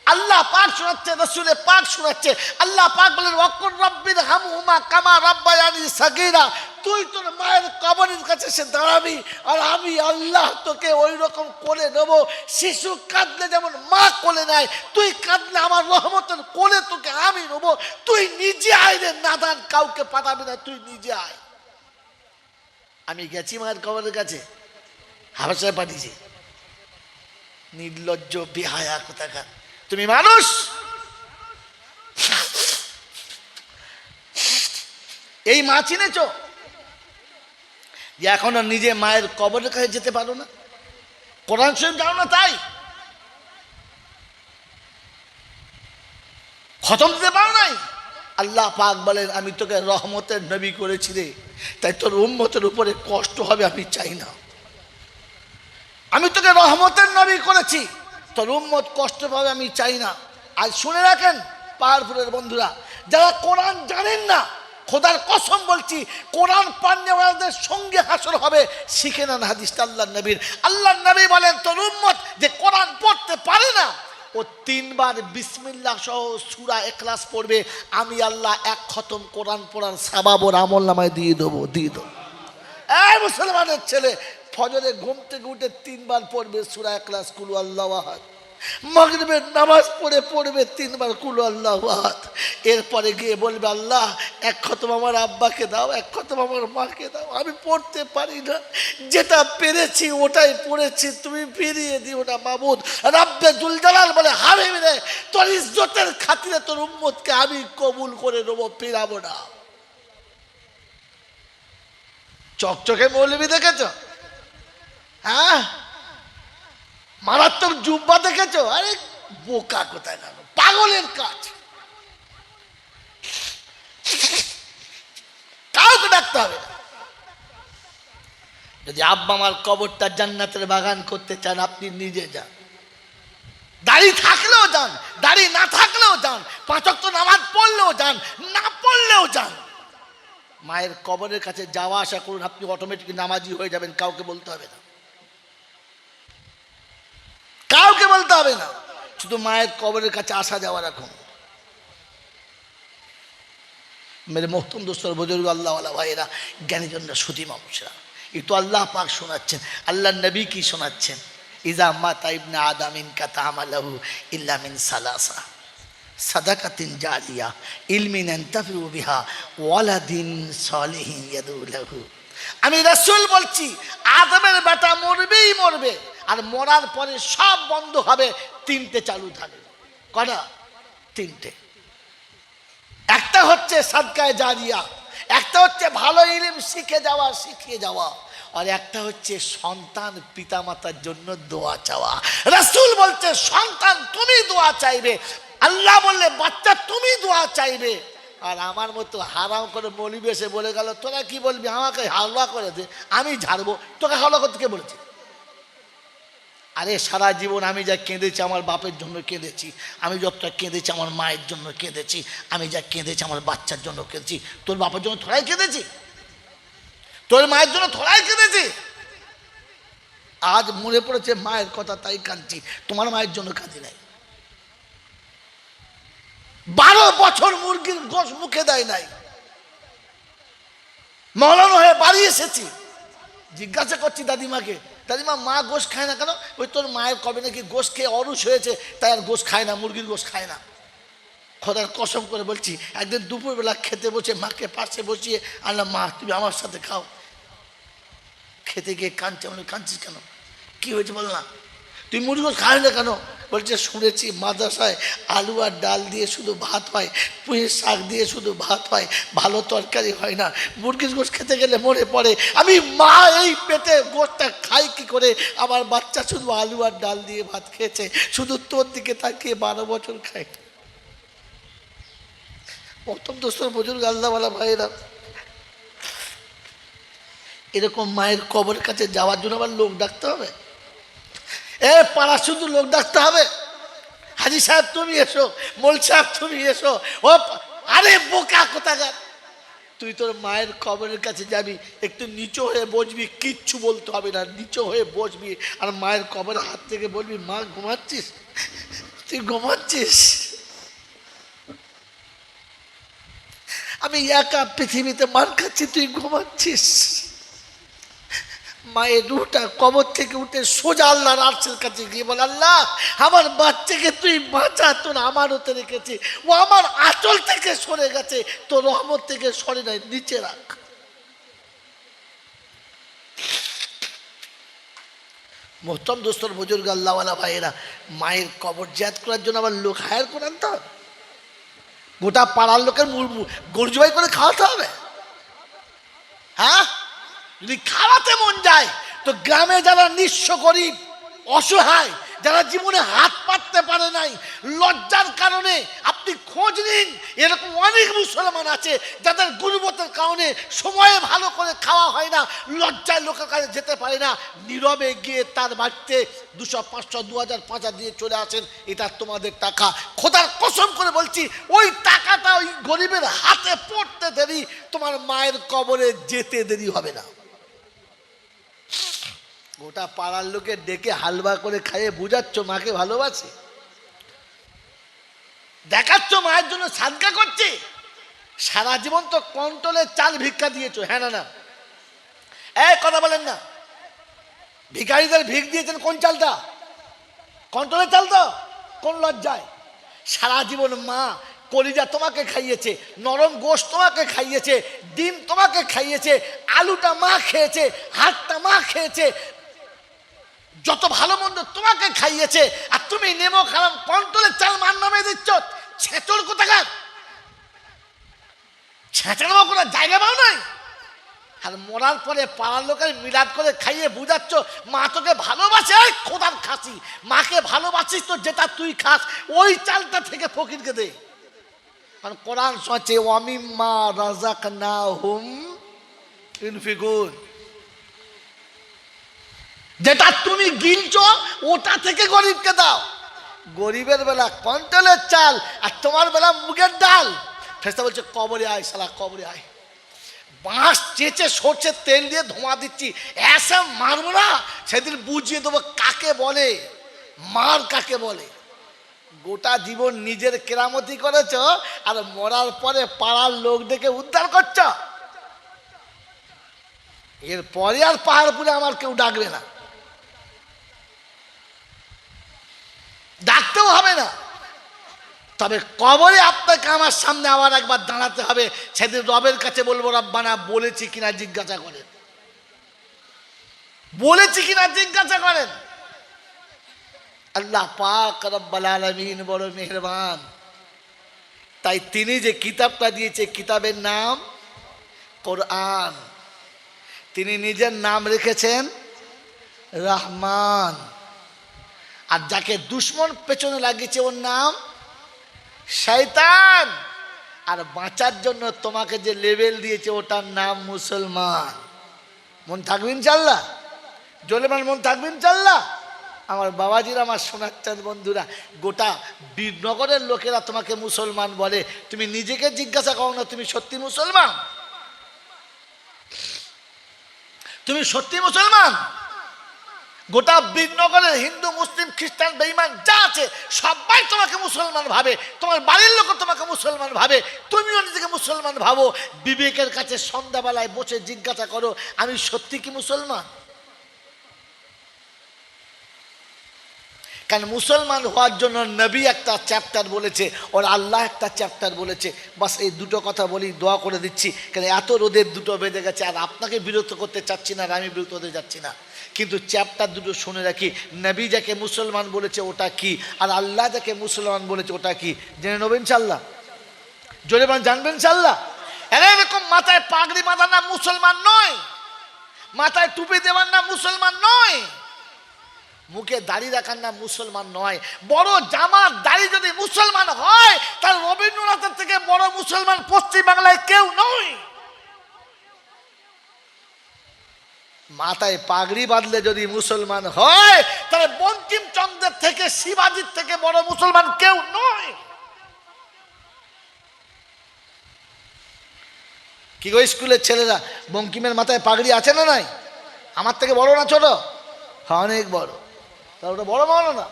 আল্লাহ পাক শোনাচ্ছে, রাসূলে পাক শোনাচ্ছে। আল্লাহ পাক বলেন ওয়াকুর রাব্বির হামহুমা কামা রাব্বায়ানি সাগীরা। তুই তোর মায়ের কবরের কাছে এসে দাঁড়াবি আর আমি আল্লাহ তোকে ওই রকম কোলে নেব। শিশু কাঁদলে যেমন মা কোলে নেয়, তুই কাঁদলে আমার রহমতের কোলে তোকে আমি নেব। তুই নিজে আয় রে নাদান, কাউকে পাঠাবি না, তুই নিজে আয়। আমি গেছি মায়ের কবরের কাছে, হাবাসায় পাঠিয়েছি। নির্লজ্জ বেহায়া কোথাকার তুমি মানুষ! এই মা চিনেছ যে এখনো নিজে মায়ের কবরের কাছে যেতে পারো না, কোরআন শরীফ যাও না, তাই খতম দিতে পারো নাই। আল্লাহ পাক বলেন আমি তোকে রহমতের নবী করেছি রে, তাই তোর উম্মতের উপরে কষ্ট হবে আমি চাই না। আমি তোকে রহমতের নবী করেছি, তোর উম্মত কষ্ট পাবে আমি চাই না। আজ শুনে রাখেন পাহাড়পুরের বন্ধুরা, যারা কোরআন জানেন না, খোদার কসম বলছি কোরআন পান্নেওয়ালাদের সঙ্গে হাসর হবে। শিখে নেন হাদিসটা আল্লাহর নবীর। আল্লাহর নবী বলেন তোর উম্মত যে কোরআন পড়তে পারে না, ও 3 বার বিসমিল্লাহ সহ সূরা ইখলাস পড়বে, আমি আল্লাহ 1 খতম কোরআন পড়ার সওয়াব ওর আমলনামায় দিয়ে দেবো। এই মুসলমানের ছেলে, ফজরে ঘুম থেকে উঠে 3 বার পড়বে সূরা ইখলাস, কুল আল্লাহু আহাদ। মাগরিবের নামাজ পড়বে 3 বার কুল আল্লাহু আহাদ। এরপরে গিয়ে বলবে আল্লাহ 1 খতম আমার আব্বাকে দাও, 1 খতম আমার মাকে দাও, আমি পড়তে পারি না, যেটা পেরেছি ওটাই পড়েছি, তুমি ফিরিয়ে দিও না মাবুদ। রাব্বে জুল জালাল বলে হাবিব রে, তোর ইজ্জতের খাতিরে তোর উম্মতকে আমি কবুল করে নেব, ফিরাবো না। চকচকে মৌলবি দেখেছ? হ্যাঁ, মারাত্মক জুব্বা দেখেছো? আরে বোকা কোথায় গেল, পাগলের কাজ। কাউকে ডাকতে হবে না। যদি আব্বা আমার কবরটা জান্নাতের বাগান করতে চান, আপনি নিজে যান, দাড়ি থাকলেও যান, দাড়ি না থাকলেও যান, 5 ওয়াক্ত নামাজ পড়লেও যান, না পড়লেও যান। মায়ের কবরের কাছে যাওয়া আসা করুন, আপনি অটোমেটিক নামাজি হয়ে যাবেন, কাউকে বলতে হবে না, কাউকে বলতে হবে না, শুধু মায়ের কবরের কাছে আসা যাওয়া রাখুন। মেরে মোহতম দোস্তর বুজুর্গ আল্লাহওয়ালা ভাইয়েরা, জ্ঞানীজনরা, সুধী মানুষরা, একটু আল্লাহ পাক শোনাচ্ছেন, আল্লাহর নবী কি শোনাচ্ছেন? ইজা মাতা ইবনে আদম ইনকাতা আমালহু ইল্লা মিন সালাসা সাদাকাতিন জারিয়া ইলমিন ইয়ানতাফিউ বিহা ওয়ালাদিন সালিহিন ইয়াদউ লাহু। আমি রাসূল বলছি, আদমের বেটা মরবেই মরবে, আর মরার পরে সব বন্ধ হবে, 3টে চালু থাকবে। কটা? 3টে। একটা হচ্ছে সাদকায়ে জারিয়া, একটা হচ্ছে ভালো ইলম শিখিয়ে যাওয়া, আর একটা হচ্ছে সন্তান পিতামাতার জন্য দোয়া চাওয়া। রাসূল বলছে সন্তান তুমি দোয়া চাইবে, আল্লাহ বললে বাচ্চা তুমি দোয়া চাইবে। আর আমার মতো হারাম করে মৌলবি এসে বলে গেল তোরা কি বলবি, আমাকে হালুয়া করে দে, আমি ঝাড়বো, তোকে হালুয়া করতে কে বলেছে? আরে সারা জীবন আমি যা কেঁদেছি আমার বাপের জন্য কেঁদেছি, আমি যতটা কেঁদেছি আমার মায়ের জন্য কেঁদেছি, আমি যা কেঁদেছি আমার বাচ্চার জন্য কেঁদেছি। তোর বাপের জন্য থোড়াই কেঁদেছি, তোর মায়ের জন্য থোড়াই কেঁদেছি। আজ মনে পড়েছে মায়ের কথা তাই কাঁদছি, তোমার মায়ের জন্য কাঁদি নাই। 12 বছর মুরগির গোশ মুখে দেয় নাই, মৌলানা হয়ে বাড়ি এসেছি, জিজ্ঞাসা করছি দাদিমাকে, দাদিমা মা গোশ খায় না কেন? ওই তোর মায়ের কবে নাকি গোশ খেয়ে অরুষ হয়েছে, তাই আর গোশ খায় না, মুরগির গোশ খায় না। খোদার কসম করে বলছি, একদিন দুপুরবেলা খেতে বসে মাকে পাশে বসিয়ে আল্লাহ মা তুমি আমার সাথে খাও। খেতে গিয়ে কাঁদছে, কাঁদছিস কেন, কি হয়েছে বল না, তুই মুরগি গোশ খায় না কেন? বলছে শুনেছি মাদ্রাসায় আলু আর ডাল দিয়ে শুধু ভাত হয়, পুঁইয়ের শাক দিয়ে শুধু ভাত হয়, ভালো তরকারি হয় না। মুরগির গোশত খেতে গেলে মনে পড়ে আমি মা এই পেটে গোশতটা খাই কি করে, আমার বাচ্চা শুধু আলু আর ডাল দিয়ে ভাত খেয়েছে, শুধু তোর দিকে তাকিয়ে 12 বছর খায়। প্রথম দোস্তর বুজুর্গ আল্লাহওয়ালা ভাইরা, এরকম মায়ের কবরের কাছে যাওয়ার জন্য আবার লোক ডাকতে হবে? পাড়া শুধু লোক ডাকতে হবে? হাজি সাহেব তুমি এসো, মোল সাহেব তুমি এসো। ও আরে বোকা কোথাকার, তুই তোর মায়ের কবরের কাছে যাবি, একটু নিচু হয়ে বসবি, কিচ্ছু বলতে হবে না, নিচু হয়ে বসবি আর মায়ের কবরের হাত থেকে বলবি মা ঘুমাচ্ছিস, তুই ঘুমাচ্ছিস? আমি একা পৃথিবীতে মার খাচ্ছি, তুই ঘুমাচ্ছিস। মায়ের রুহটা কবর থেকে উঠে সোজা আল্লাহর আরশের কাছে গিয়ে বলে আল্লাহ আমার বাচ্চাকে তুই বাঁচা, তোর আমার হতে রেখেছি, ও আমার আঁচল থেকে সরে গেছে, তোর রহমত থেকে সরে নাই, নিচে রাখ। মোহতরম দোস্তর বুজুর্গ আল্লাহওয়ালা ভাইয়েরা, মায়ের কবর জিয়ারত করার জন্য আবার লোক হায়ার করেন তো? গোটা পাড়ার লোকের গরু জবাই করে খাওয়াতে হবে? হ্যাঁ, যদি খাওয়াতে মন যায় তো গ্রামে যারা নিঃস্ব গরিব অসহায়, যারা জীবনে হাত পাততে পারে নাই, লজ্জার কারণে আপনি খোঁজ নিন, এরকম অনেক মুসলমান আছে যাদের গুরুবতের কারণে সময়ে ভালো করে খাওয়া হয় না, লজ্জায় লোকের কাছে যেতে পারে না, নীরবে গিয়ে তার বাড়িতে 200, 500, 2000, 5000 দিয়ে চলে আসেন, এটা তোমাদের টাকা। খোদার কসম করে বলছি, ওই টাকাটা ওই গরিবের হাতে পড়তে দেরি, তোমার মায়ের কবরে যেতে দেরি হবে না। গোটা পাড়ার লোকে ডেকে হালুয়া করে খাইয়ে বুঝাচ্ছ মাকে ভালোবাসে, দেখাচ্ছ মায়ের জন্য সাদকা করছে। সারা জীবন তো কন্ট্রোলের চাল ভিক্ষা দিয়েছো, হ্যাঁ না? না কথা বলেন না। ভিখারিদের ভিক দিয়েছেন কোন চালটা? কন্ট্রোলের চাল তো। কোন লজ্জায়? সারা জীবন মা কলিজা তোমাকে খাইয়েছে, নরম গোশত তোমাকে খাইয়েছে, ডিম তোমাকে খাইয়েছে, আলুটা মা খেয়েছে, হাতটা মা খেয়েছে, যত ভালো মন্দ তোমাকে খাইয়েছে, আর তুমি নেমো খারাপ কন্ট্রোলের চাল মান নামে দিচ্ছ। ছেচল কোথাকার, ছেঁচানো কোনো জায়গা পাও নাই। আর মরার পরে পাড়ার লোকের মিলাদ করে খাইয়ে বুঝাচ্ছ মা তোকে ভালোবাসে। খোদার খাসি, মাকে ভালোবাসিস তো যেটা তুই খাস ওই চালটা থেকে ফকিরকে দে। কারণ কোরআন সচে ওয়ামিম্মা রাযাকনাহুম ইউনফিকুন, যেটা তুমি গিলছো ওটা থেকে গরিবকে দাও। গরিবের বেলা কন্ট্রোলের চাল আর তোমার বেলা মুগের ডাল। ফেরেশতা বলছে কবরে আয় শালা, কবরে আয়। বাঁশ চেঁচে সরষের তেল দিয়ে ধোঁয়া দিচ্ছি, এসে মারবো না, সেদিন বুঝিয়ে দেবো কাকে বলে মার, কাকে বলে। গোটা জীবন নিজের কেরামতি করেছ আর মরার পরে পাড়ার লোক ডেকে উদ্ধার করছ। এরপরে আর পাহাড়পুরে আমার কেউ ডাকবে না, ডাকতেও হবে না। তবে কবরে আপনাকে আমার সামনে আবার একবার দাঁড়াতে হবে, সেদিন রবের কাছে বলবো রব্বানা বলেছি কিনা জিজ্ঞাসা করেন, বলেছি কিনা জিজ্ঞাসা করেন। আল্লাহ পাক রব্বুল আলামিন বড় মেহেরবান, তাই তিনি যে কিতাবটা দিয়েছে কিতাবের নাম কোরআন, তিনি নিজের নাম রেখেছেন রহমান, আর যাকে দুশ্মন পেছনে লাগিয়েছে ওর নাম শয়তান, আর বাঁচার জন্য তোমাকে যে লেবেল দিয়েছে ওটার নাম মুসলমান। মন থাকবে ইনশাল্লাহ? জোরে মন থাকবে ইনশাল্লাহ? আমার বাবাজিরা, আমার সোনার চাঁদ বন্ধুরা, গোটা বীরনগরের লোকেরা তোমাকে মুসলমান বলে, তুমি নিজেকে জিজ্ঞাসা করো না তুমি সত্যি মুসলমান? তুমি সত্যি মুসলমান? গোটা বীরনগরের হিন্দু মুসলিম খ্রিস্টান বেঈমান যা আছে সবাই তোমাকে মুসলমান ভাবে, তোমার বাড়ির লোক তোমাকে মুসলমান ভাবে, তুমিও নিজেকে মুসলমান ভাবো। বিবেকের কাছে সন্ধ্যাবেলায় বসে জিজ্ঞাসা করো আমি সত্যি কি মুসলমান? কারণ মুসলমান হওয়ার জন্য নবী একটা চ্যাপ্টার বলেছে, ওর আল্লাহ একটা চ্যাপ্টার বলেছে। বাস এই দুটো কথা বলি, দোয়া করে দিচ্ছি। কারণ এত রোদের দুটো বেঁধে গেছে, আর আপনাকে বিরক্ত করতে চাচ্ছি না, আর আমি বিরক্ত হতে যাচ্ছি না। কিন্তু চ্যাপ্টার দুটো শুনে রাখি, নবী যাকে মুসলমান বলেছে ওটা কি, আর আল্লাহ যাকে মুসলমান বলেছে ওটা কি, জেনে নেবেন ইনশাল্লাহ। জোরে বলেন জানবেন ইনশাল্লাহ। এরকম মাথায় পাগড়ি বাঁধার নাম মুসলমান নয়, মাথায় টুপি দেওয়ার নাম মুসলমান নয়, মুখে দাড়ি রাখার নাম মুসলমান নয়। বড় জামার দাড়ি যদি মুসলমান হয়, তার রবীন্দ্রনাথের থেকে বড় মুসলমান পশ্চিম বাংলায় কেউ নয়। মাথায় পাগড়ি বাঁধলে যদি মুসলমান হয়, তাহলে বঙ্কিমচন্দ্রের থেকে শিবাজির থেকে বড় মুসলমান কেউ নয়। কি গো স্কুলের ছেলেরা, বঙ্কিমের মাথায় পাগড়ি আছে না নাই? আমার থেকে বড় না ছোট? হ্যাঁ অনেক বড়। তাহলে ওটা বড় মানো না,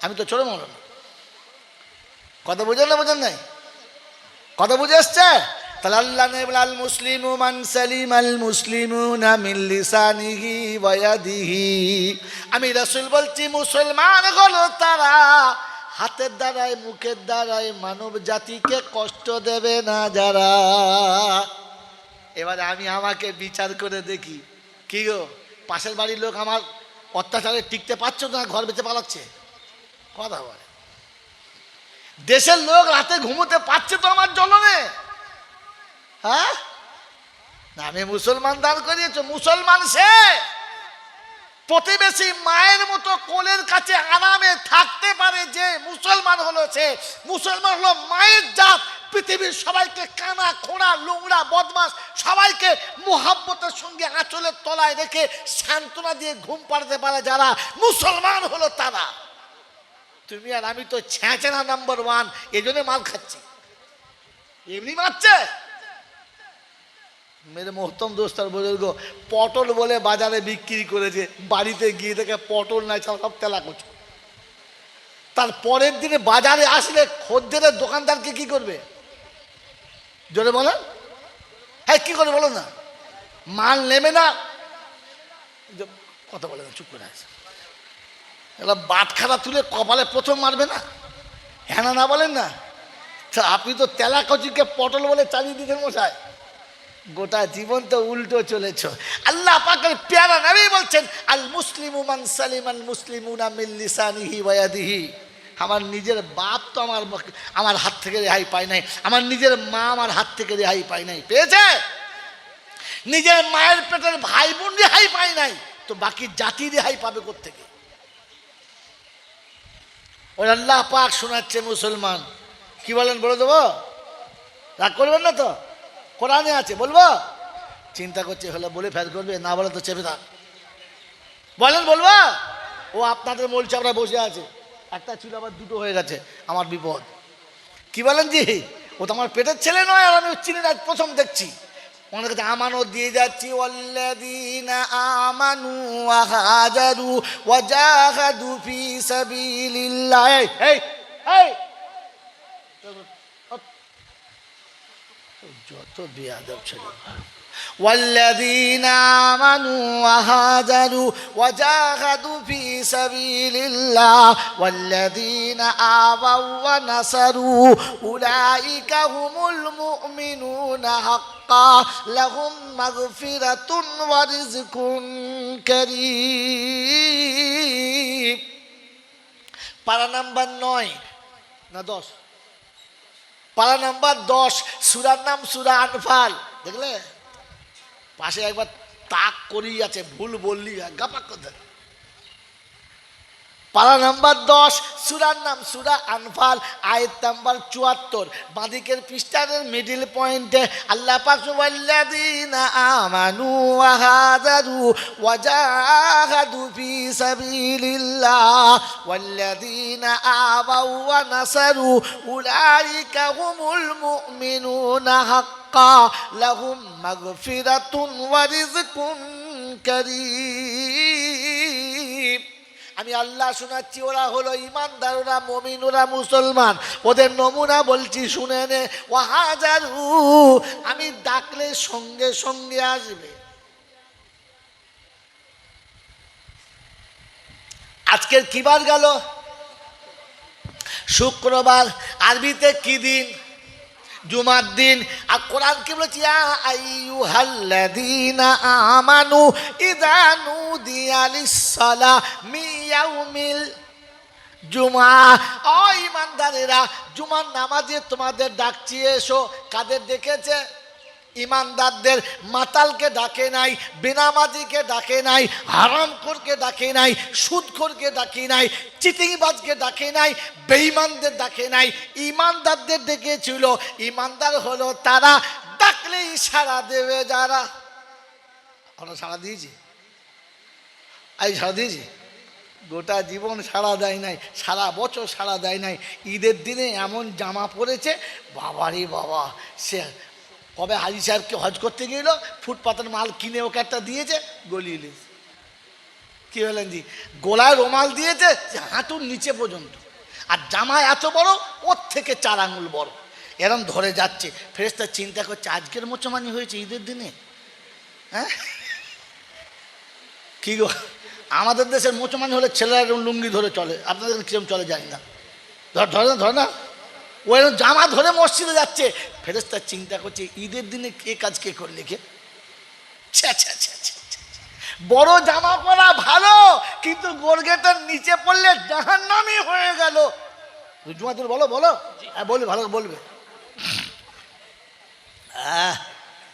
আমি তো ছোট মানো না। কথা বুঝেন না, বোঝেন নাই? কথা বুঝে এসছে? তাহলে আল্লাহ আল মুসলিমু মান সালিম আল মুসলিমুনা মিন লিসানিহি ওয়া ইয়াদিহি। আমি রাসূল বলছি, মুসলমান হলো তারা হাতের দ্বারায় মুখের দ্বারায় মানব জাতিকে কষ্ট দেবে না যারা। এবারে আমি আমাকে বিচার করে দেখি, কি গো পাশের বাড়ির লোক আমার অত্যাচারে টিকতে পারছো না, ঘর বেঁচে পালাচ্ছে? কথা বলে। দেশের লোক রাতে ঘুমোতে পারছে তো আমার জ্বলনে? হ্যাঁ, আমি মুসলমান দান করিয়েছ। মুসলমান সে প্রতিবেশী মায়ের মতো কোলের কাছে আরামে থাকতে পারে, যে মুসলমান হলো সে। মুসলমান হলো মায়ের জাত। পৃথিবীর সবাইকে কানা খোঁড়া নোংরা বদমাস সবাইকে মোহাব্বতের সঙ্গে আঁচলের তলায় রেখে সান্ত্বনা দিয়ে ঘুম পাড়াতে পারে যারা, মুসলমান হলো তারা। তুমি আর আমি তো ছ্যাঁচেনা নাম্বার ওয়ান, এই জন্য মাল খাচ্ছি। এমনি মারছে মেরে মোহতম দোস্ত আর বুজুর্গ, পটল বলে বাজারে বিক্রি করেছে, বাড়িতে গিয়ে দেখে পটল নাই, সব তেলা করছে। তার পরের দিনে বাজারে আসলে খদ্দেরের দোকানদারকে কি করবে? জোরে বলেন, হ্যাঁ কি করে বলো না? মাল নেবে না, কথা বলে না, চুপ করে আছে। এগুলো বাটখারা তুলে কপালে প্রথম মারবে না, হ্যাঁ না বলেন না? আপনি তো তেলা কচিকে পটল বলে চালিয়ে দিতেন মশাই, গোটা জীবন তো উল্টো চলেছ। আল্লাহ পাকের প্যারা নবী বলছেন, আল মুসলিমু মান সালিম আল মুসলিমুনা মিন লিসানিহি ওয়া ইয়াদিহি। আমার নিজের বাপ তো আমার হাত থেকে রেহাই পায় নাই, আমার নিজের মা আমার হাত থেকে রেহাই পায় নাই। পেয়েছে? নিজের মায়ের পেটের ভাই বোন রেহাই পায় নাই, তো বাকি জাতি রেহাই পাবে কোত্থেকে? ওই আল্লাহ পাক শোনাচ্ছে মুসলমান। কি বলেন বলে দেবো? রাগ করবেন না তো? কোরআনে আছে, বলবো? চিন্তা করছে হলে বলে ফেল করবে, না বলে তো চেপে থাক। বলেন বলবো? ও আপনাদের মোল চাপড়া বসে আছে, একটা ছিল আবার দুটো হয়ে গেছে, আমার বিপদ। কি বলেন জি? ও তো আমার পেটের ছেলে নয়, আর আমি চিনি না, প্রথম দেখছি। ওনার কাছে আমানত দিয়ে যাচ্ছি, ওয়াল্লাযীনা আমানু ওয়া হাজারু ওয়া জাহাদু ফি সাবিলিল্লাহ। এই যত বেয়াদব ছেলে। والذين آمنوا وهاجروا وجاهدوا في سبيل الله والذين آووا ونصروا أولئك هم المؤمنون حقا لهم مغفرة ورزق كريم। পারা নাম্বার 9 না 10? পারা নাম্বার 10, সূরার নাম সূরা আনফাল। দেখলে পাশে একবার তাক করেই আছে, ভুল বললি গাপাক কথা। পারা নাম্বার 10, সূরার নাম সূরা আনফাল, আয়াত নাম্বার 74। বাঁদিকের পৃষ্ঠার মিডল পয়েন্টে আল্লাহ পাক ওয়াল্লাযীনা আমানু ওয়া হাজারু ওয়া জাহাদু ফি সাবিলিল্লাহ ওয়াল্লাযীনা আওয়াউ ওয়া নাসারু উলাইকা হুমুল মুমিনুনা হাক্কা লাহুম মাগফিরাতুন ওয়া রিজকুন কারীম। আমি আল্লাহ শোনাচ্ছি, ওরা হলো ইমানদার, ওরা মুমিন, ওরা মুসলমান। ওদের নমুনা বলছি, শুনে নে। ওয়াহাজারু, আমি ডাকলে সঙ্গে সঙ্গে আসবে। আজকের কি বার গেল? শুক্রবার। আরবিতে কি দিন? জুমার দিন। আর কোরআন কি বলেছে? ইয়া আইয়ুহাল্লাযীনা আমানু ইযা নুদিয়া লিস-সালাহ মিন ইয়াউমিল জুমা। ও ইমানদারেরা, জুমার নামাজে তোমাদের ডাকছি, এসো। কাদের ডেকেছে? ইমানদারদের। মাতালকে ডাকে নাই, বেনামাজিকে ডাকে নাই, হারামখোরকে ডাকে নাই, সুদখোরকে ডাকে নাই, চিটিংবাজকে ডাকে নাই, বেঈমানদের ডাকে নাই, ইমানদারদের ডেকেছিল। ইমানদার হলো তারা, ডাকলেই সাড়া দেবে যারা। আমরা সাড়া দিয়েছি? এই সাড়া দিয়েছি? গোটা জীবন সাড়া দেয় নাই, সারা বছর সাড়া দেয় নাই। ঈদের দিনে এমন জামা পরেছে, বাবারে বাবা। সে কবে হাজি সাহেবকে হজ করতে গেল, ফুটপাতের মাল কিনে ওকে একটা দিয়েছে, গলিয়ে নিয়েছে। কী বলেন জি? গোলায় রুমাল দিয়েছে হাঁটুর নিচে পর্যন্ত, আর জামা এত বড়, ওর থেকে 4 আঙুল বড়, এরম ধরে যাচ্ছে। ফেরেশতা চিন্তা করছে আজকের মুসলমানি হয়েছে ঈদের দিনে? হ্যাঁ কি গো, আমাদের দেশের মুসলমান হলে ছেলেরা লুঙ্গি ধরে চলে, আপনাদের কিরম চলে জানি না। ধরে না, ওই জামা ধরে মসজিদে যাচ্ছে। ফেরেশতা চিন্তা করছে ঈদের দিনে কে কাজ কে করলে কে? বড় জামা পরা ভালো, কিন্তু গোরগেটার নিচে পড়লে জাহান্নামী হয়ে গেল। জুমাতুল বলো বলো, হ্যাঁ বলবে, ভালো বলবে।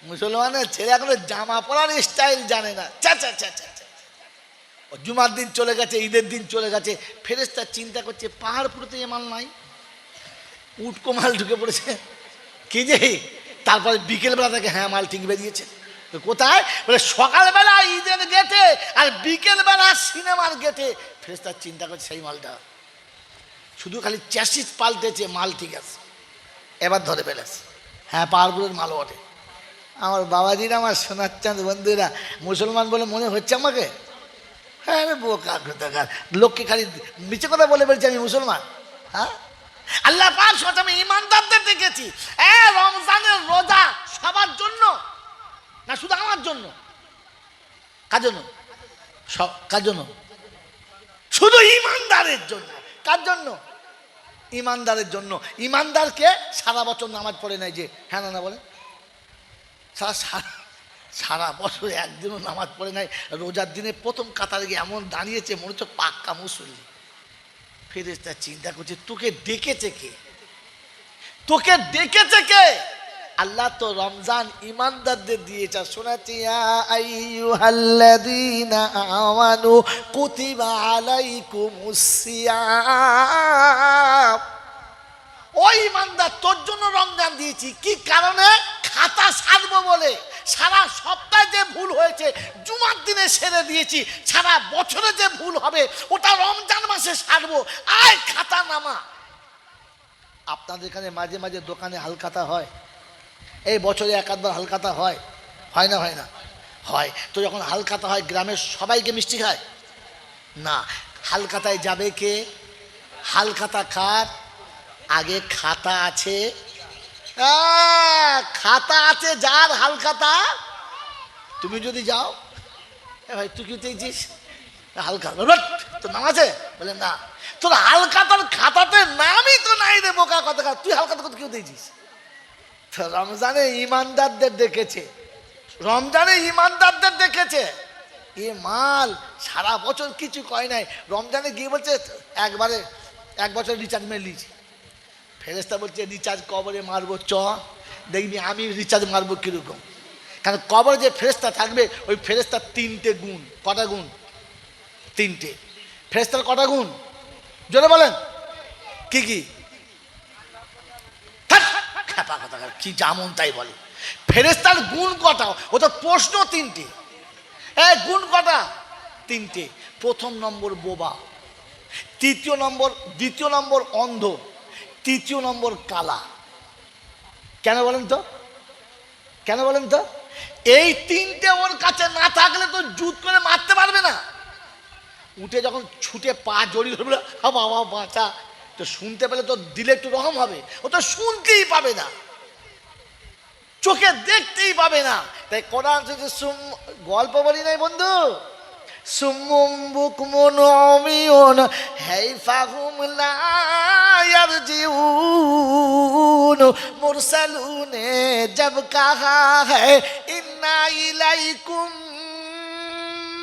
মুসলমানের ছেলে এখন জামা পরার স্টাইল জানে না। জুমার দিন চলে গেছে, ঈদের দিন চলে গেছে। ফেরেশতা চিন্তা করছে পাহাড়পুরতে এ মাল নাই, উটকো মাল ঢুকে পড়েছে কি যে। তারপরে বিকেলবেলা থেকে হ্যাঁ মাল ঠিক বেরিয়েছে। তো কোথায়? বলে সকালবেলা ঈদের গেটে, আর বিকেলবেলা সিনেমার গেটে। ফেরেশতা চিন্তা করছে সেই মালটা, শুধু খালি চ্যাসিস পাল্টেছে, মাল ঠিক আছে, এবার ধরে ফেলেছে। হ্যাঁ পাহাড়পুরের মাল ওঠে। আমার বাবাজিরা, আমার সোনার চাঁদ বন্ধুরা, মুসলমান বলে মনে হচ্ছে আমাকে? হ্যাঁ আমি বোকা কোথাকার, লোককে খালি মিছে কথা বলে বলছি আমি মুসলমান। হ্যাঁ আল্লাহ পাক সত্যি আমি ইমানদারদের দেখেছি। রমজানের রোজা সবার জন্য না, শুধু আমার জন্য? কার জন্য? কার জন্য? শুধু ইমানদারের জন্য। কার জন্য? ইমানদারের জন্য। ইমানদারকে সারা বছর নামাজ পড়ে নাই যে, হ্যাঁ না বলে, সারা বছর একদিনও নামাজ পড়ে নাই, রোজার দিনে প্রথম কাতারে গিয়ে এমন দাঁড়িয়েছে মনে হচ্ছে পাক্কা মুসল্লি। ফেরেশতা চিন্তা করছে তোকে ডেকেছে কে? তোকে ডেকেছে কে? আল্লাহ তো রমজান ইমানদারদের দিয়েছে। শোনাচ্ছি ইয়া আইয়ুহাল্লাযীনা আমানু কুতিবা আলাইকুমুস সিয়াম। ওই ইমানদার, তোর জন্য রমজান দিয়েছি। কি কারণে? খাতা সারবো বলে। সারা সপ্তাহে যে ভুল হয়েছে জুমার দিনে সেরে দিয়েছি, সারা বছরে যে ভুল হবে ওটা রমজান মাসে সারবো। আয় খাতা নামা। আপনাদের এখানে মাঝে মাঝে দোকানে হালখাতা হয়? এই বছরে একাধবার হালখাতা হয়? হয় না হয় না? হয়। তো যখন হালখাতা হয় গ্রামের সবাইকে মিষ্টি খায় না? হালখাতায় যাবে কে? হালখাতা কার? আগে খাতা আছে, খাতা আছে যার হালখাতা। তুমি যদি যাও, ভাই তুই কি দিয়েছিস হালখাতা? তোর নাম আছে? বলে না। তোর হালখাতার খাতাতে নামই তো নাই রে বোকা কথা, তুই হালখাতা কত কেউ দিয়েছিস? তো রমজানে ইমানদারদের দেখেছে, রমজানে ইমানদারদের দেখেছে। এ মাল সারা বছর কিছু কয় নাই, রমজানে গিয়ে বলছে একবারে 1 বছর রিচার্জ মেরে নিয়েছি। ফেরেশতা বলছে রিচার্জ কবরে মারবো, চ দেখবি আমি রিচার্জ মারবো কীরকম। কারণ কবরে যে ফেরেশতা থাকবে ওই ফেরেশতার 3টে গুণ। কটা গুণ? 3টে। ফেরেশতার কটা গুণ জোরে বলেন? কি কি? কি যেমন তাই বলে। ফেরেশতার গুণ কটা? ও তো প্রশ্ন 3টে। গুণ কটা? 3টে। প্রথম নম্বর বোবা, দ্বিতীয় নম্বর অন্ধ, তৃতীয় নম্বর কালা। কেন বলেন তো? কেন বলেন তো? এই 3টে ওর কাছে না থাকলে তো জুত করে মারতে পারবে না। উঠে যখন ছুটে পা জড়িয়ে ধরবে, বাবা বাঁচা, তো শুনতে পেলে তো দিলে একটু রহম হবে। ও তো শুনতেই পাবে না, চোখে দেখতেই পাবে না। তাই কোরআন গল্প বলি নাই বন্ধু, সুম্মুম বুকমুন উমিয়ুন يرجعون كيف هم لا يرجعون मुरसलून ने जब कहा है इन्ना इलैकुम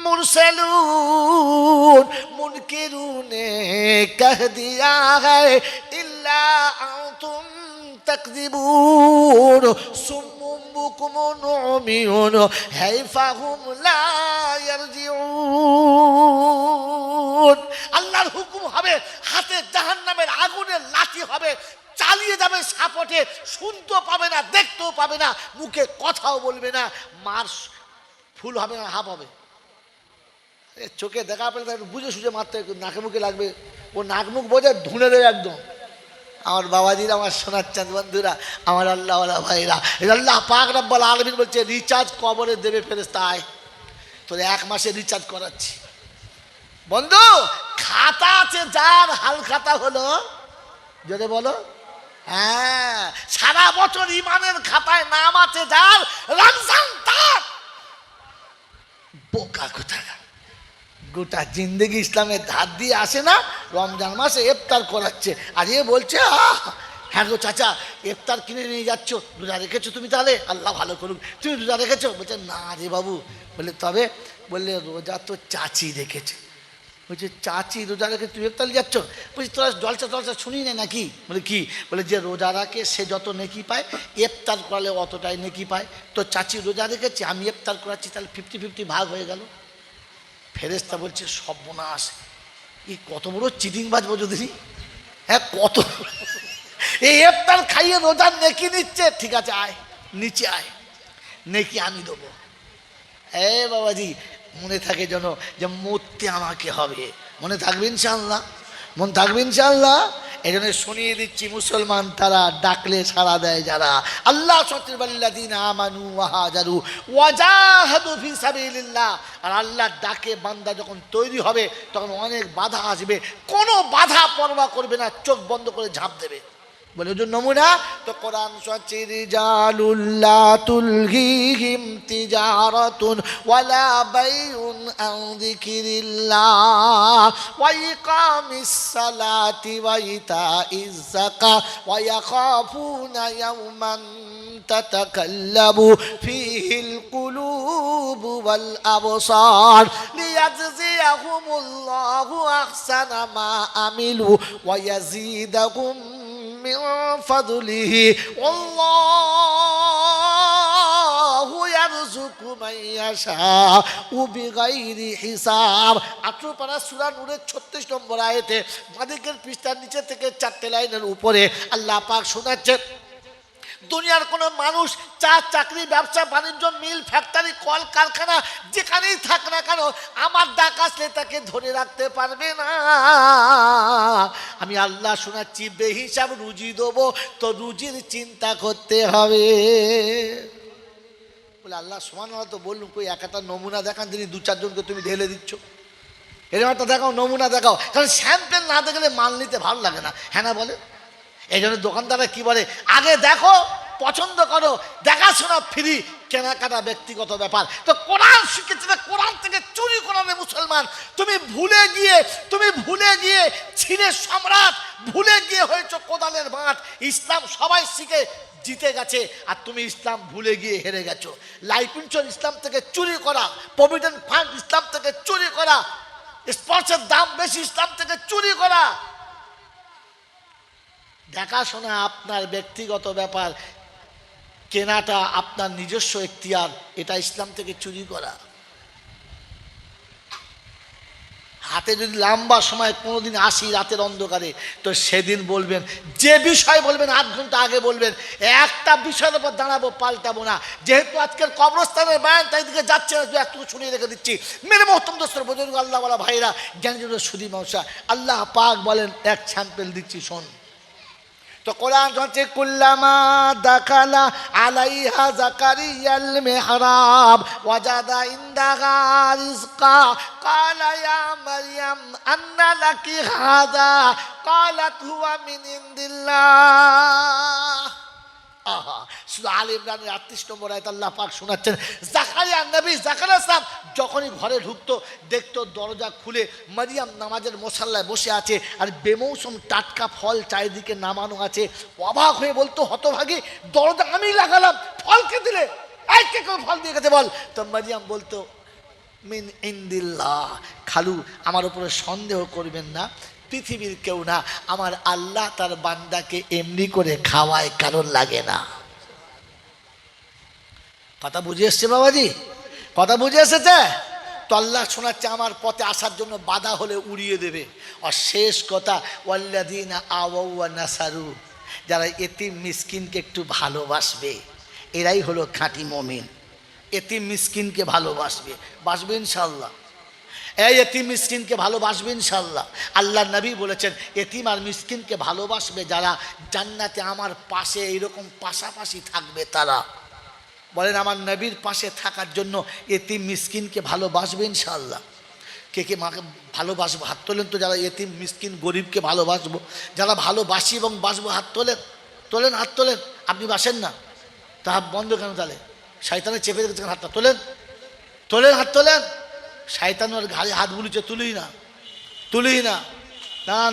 मुरसलून मुनकिरून ने कह दिया है इल्ला अंतुम तकदिबून सुम्मुम बुकुमुन उमियुन कैफा हुम ला यरजिऊन আল্লাহর হুকুম হবে হাতে জাহান্নামের আগুনের লাঠি হবে চালিয়ে যাবে সাপটে শুনতেও পাবে না দেখতেও পাবে না মুখে কথাও বলবে না মার ফুল হবে না হাফ হবে চোখে দেখা পেলে বুঝে সুঝে মারতে নাকে মুখে লাগবে ও নাক মুখ বোঝে ধুনে দেবে একদম আমার বাবাজিরা আমার সোনার চাঁদ বন্ধুরা আমার আল্লাহওয়ালা ভাইরা আল্লাহ পাক রব্বুল আলামিন বলছে রিচার্জ কবরে দেবে ফেরেশতায় তোর 1 মাসে রিচার্জ করাচ্ছি বন্ধু খাতা আছে যার হাল খাতা হলো যদি বলো হ্যাঁ সারা বছর ইমানের খাতায় নাম আছে যার রমজান তার বোকা কোথাকার গোটা জিন্দগি ইসলামের ধার দিয়ে আসে না রমজান মাসে ইফতার করাচ্ছে আর এ বলছে হ্যাঁ গো চাচা ইফতার কিনে নিয়ে যাচ্ছ রোজা রেখেছো তুমি তাহলে আল্লাহ ভালো করুক তুমি রোজা রেখেছো বলছে না রে বাবু বলে তবে বললে রোজা তো চাচি রেখেছে বলছে চাচি রোজা রেখে তুই ইফতার যাচ্ছ বলছি তোরা জলসা টলসা শুনি না নাকি বলে কি বলে যে রোজা রাখে সে যত নেকি পায় ইফতার করলে অতটাই নেকি পায় তো চাচি রোজা রেখেছে আমি ইফতার করাচ্ছি তাহলে 50-50 ভাগ হয়ে গেল ফেরেশতা বলছে সর্বনাশ এই কত বড় চিটিংবাজ যদি হ্যাঁ কত এই ইফতার খাইয়ে রোজার নেকি নিচ্ছে ঠিক আছে আয় নিচে আয় নেকি আমি দেবো বাবাজি মনে থাকে যেন যে মরতে আমাকে হবে মনে থাকবে ইনশাআল্লাহ মনে থাকবে ইনশাআল্লাহ এই জন্য শুনিয়ে দিচ্ছি মুসলমান তারা ডাকলে সাড়া দেয় যারা আল্লাহ সত্তিবাল্লাযিনা আমানু ওয়া হাজারু ওয়া জাহাদু ফি সাবিলিল্লাহ আর আল্লাহর ডাকে বান্দা যখন তৈরি হবে তখন অনেক বাধা আসবে কোনো বাধা পরোয়া করবে না চোখ বন্ধ করে ঝাঁপ দেবে বলে ওই নমুনা তো কোরআন সচ্চি রিজালুল্লাহ তুলহিহিম তিজারাতুন ওয়ালা বাইউন আন যিকিরিল্লাহ ওয়া ইকামিস সালাতি ওয়া ইতাইজ যাকাত ওয়া ইয়াখাফুনা ইয়াওমান তাতাকাল্লাবু ফীহিল কুলুবু ওয়াল আবসার লিয়াজজিয়াহুমুল্লাহু আহসানা মা আমিলু ওয়া ইয়াজিদাহুম من فضله والله يرزق من يشاء بغير حساب 18 পারা সূরা নূরের 36 নম্বর আয়াতে মাদিকের পৃষ্ঠার নিচে থেকে 4টে লাইনের উপরে আল্লাহ পাক শোনাচ্ছেন দুনিয়ার কোনো মানুষ চাকরি ব্যবসা বাণিজ্য মিল ফ্যাক্টরি কল কারখানা যেখানেই থাক না কেন আমার ডাক আসলে তাকে ধরে রাখতে পারবে না আমি আল্লাহ শোনাচ্ছি বেহিসাব রুজি দেবো তো রুজির চিন্তা করতে হবে বলে আল্লাহ সুবহানাল্লাহ তো বললুম কই একটা নমুনা দেখান যিনি 2-4 জনকে তুমি ঢেলে দিচ্ছ এরকম একটা দেখাও নমুনা দেখাও কারণ স্যাম্পেল না দেখলে মাল নিতে ভালো লাগে না হ্যাঁ না বলে এই জন্য দোকানদাররা কি বলে আগে দেখো পছন্দ করো দেখাশোনা ফ্রি কেনাকাটা ব্যক্তিগত ব্যাপার তো কোরআন শিখেছে না কোরআন থেকে চুরি করালে মুসলমান তুমি ভুলে গিয়ে ছিনের সম্রাট ভুলে গিয়ে হয়েছো কোদালের মাঠ ইসলাম সবাই শিখে জিতে গেছে আর তুমি ইসলাম ভুলে গিয়ে হেরে গেছো লাইফ ইন্স্যুরেন্স ইসলাম থেকে চুরি করা প্রভিডেন্ট ফান্ড ইসলাম থেকে চুরি করা স্পন্সরের দাম বেশি ইসলাম থেকে চুরি করা দেখাশোনা আপনার ব্যক্তিগত ব্যাপার কেনাটা আপনার নিজস্ব এখতিয়ার এটা ইসলাম থেকে চুরি করা হাতে যদি লম্বা সময় কোনোদিন আসি রাতের অন্ধকারে তো সেদিন বলবেন যে বিষয় বলবেন 8 ঘন্টা আগে বলবেন একটা বিষয়ের উপর দাঁড়াবো পাল্টাবো না যেহেতু আজকের কবরস্থানের বায়ান তাই দিকে যাচ্ছে না একটু শুনিয়ে রেখে দিচ্ছি মেরে মোহতম দোস্তর বুজুর্গ আল্লাহওয়ালা ভাইরা জ্ঞানীজনের সুধী মৌসা আল্লাহ পাক বলেন এক স্যাম্পল দিচ্ছি শোন তো কোরআন হচ্ছে কুল্লামা দাখালা আলাইহা জাকারিয়াল মিহরাব ওয়াজাদা ইনদাহা রিজকা ক্বালা ইয়া মারইয়াম আন্না লাকি হাযা ক্বালাত হুয়া মিন ইনদিল্লাহ আহা, শুধু আলে ইমরানের 38 নম্বর আয়াত আল্লাহ পাক শোনাচ্ছেন, জাকারিয়া নবী জাকারিয়া সাহেব যখনই ঘরে ঢুকতো দেখতো দরজা খুলে মারিয়াম নামাজের মুসাল্লায় বসে আছে আর বেমৌসুম টাটকা ফল চারিদিকে নামানো আছে। অবাক হয়ে বলতো, হতভাগী, দরজা আমি লাগালাম, ফল কে দিলে? এই কে কেউ ফল দিয়ে গেছে বল? তো মারিয়াম বলতো, মিন ইন্দিল্লাহ, খালু আমার উপরে সন্দেহ করবেন না, পৃথিবীর কেউ না, আমার আল্লাহ তার বান্দাকে এমনি করে খাওয়ায়, কারণ লাগে না। কথা বুঝে এসছে বাবাজি? কথা বুঝে এসেছে তো? আল্লাহ শোনাচ্ছে আমার পথে আসার জন্য বাধা হলে উড়িয়ে দেবে। আর শেষ কথা, ওয়াল্লাযীনা আওয়াউ ওয়া নাসারু, যারা এতিম মিসকিনকে একটু ভালোবাসবে এরাই হলো খাঁটি মুমিন। এতিম মিসকিনকে ভালোবাসবে, বাসবে ইনশাআল্লাহ। এই এতিম মিসকিনকে ভালোবাসবে ইনশাআল্লাহ। আল্লাহ নবী বলেছেন, এতিম আর মিসকিনকে ভালোবাসবে যারা, জান্নাতে আমার পাশে এইরকম পাশাপাশি থাকবে তারা। বলেন, আমার নবীর পাশে থাকার জন্য এতিম মিসকিনকে ভালোবাসবে ইনশাআল্লাহ। কে কে মাকে ভালোবাসবো? হাত তোলেন তো। যারা এতিম মিসকিন গরিবকে ভালোবাসবো, যারা ভালোবাসি এবং বাসবো, হাত তোলেন, তোলেন, হাত তোলেন। আপনি বাসেন না তা হাত বন্ধ কেন? তাহলে শয়তানে চেপে রেখেছেন, হাতটা তোলেন, তোলেন, হাত তোলেন। শয়তান ওর ঘাড়ে হাত বুলিছে, তুলি না, তুলি না,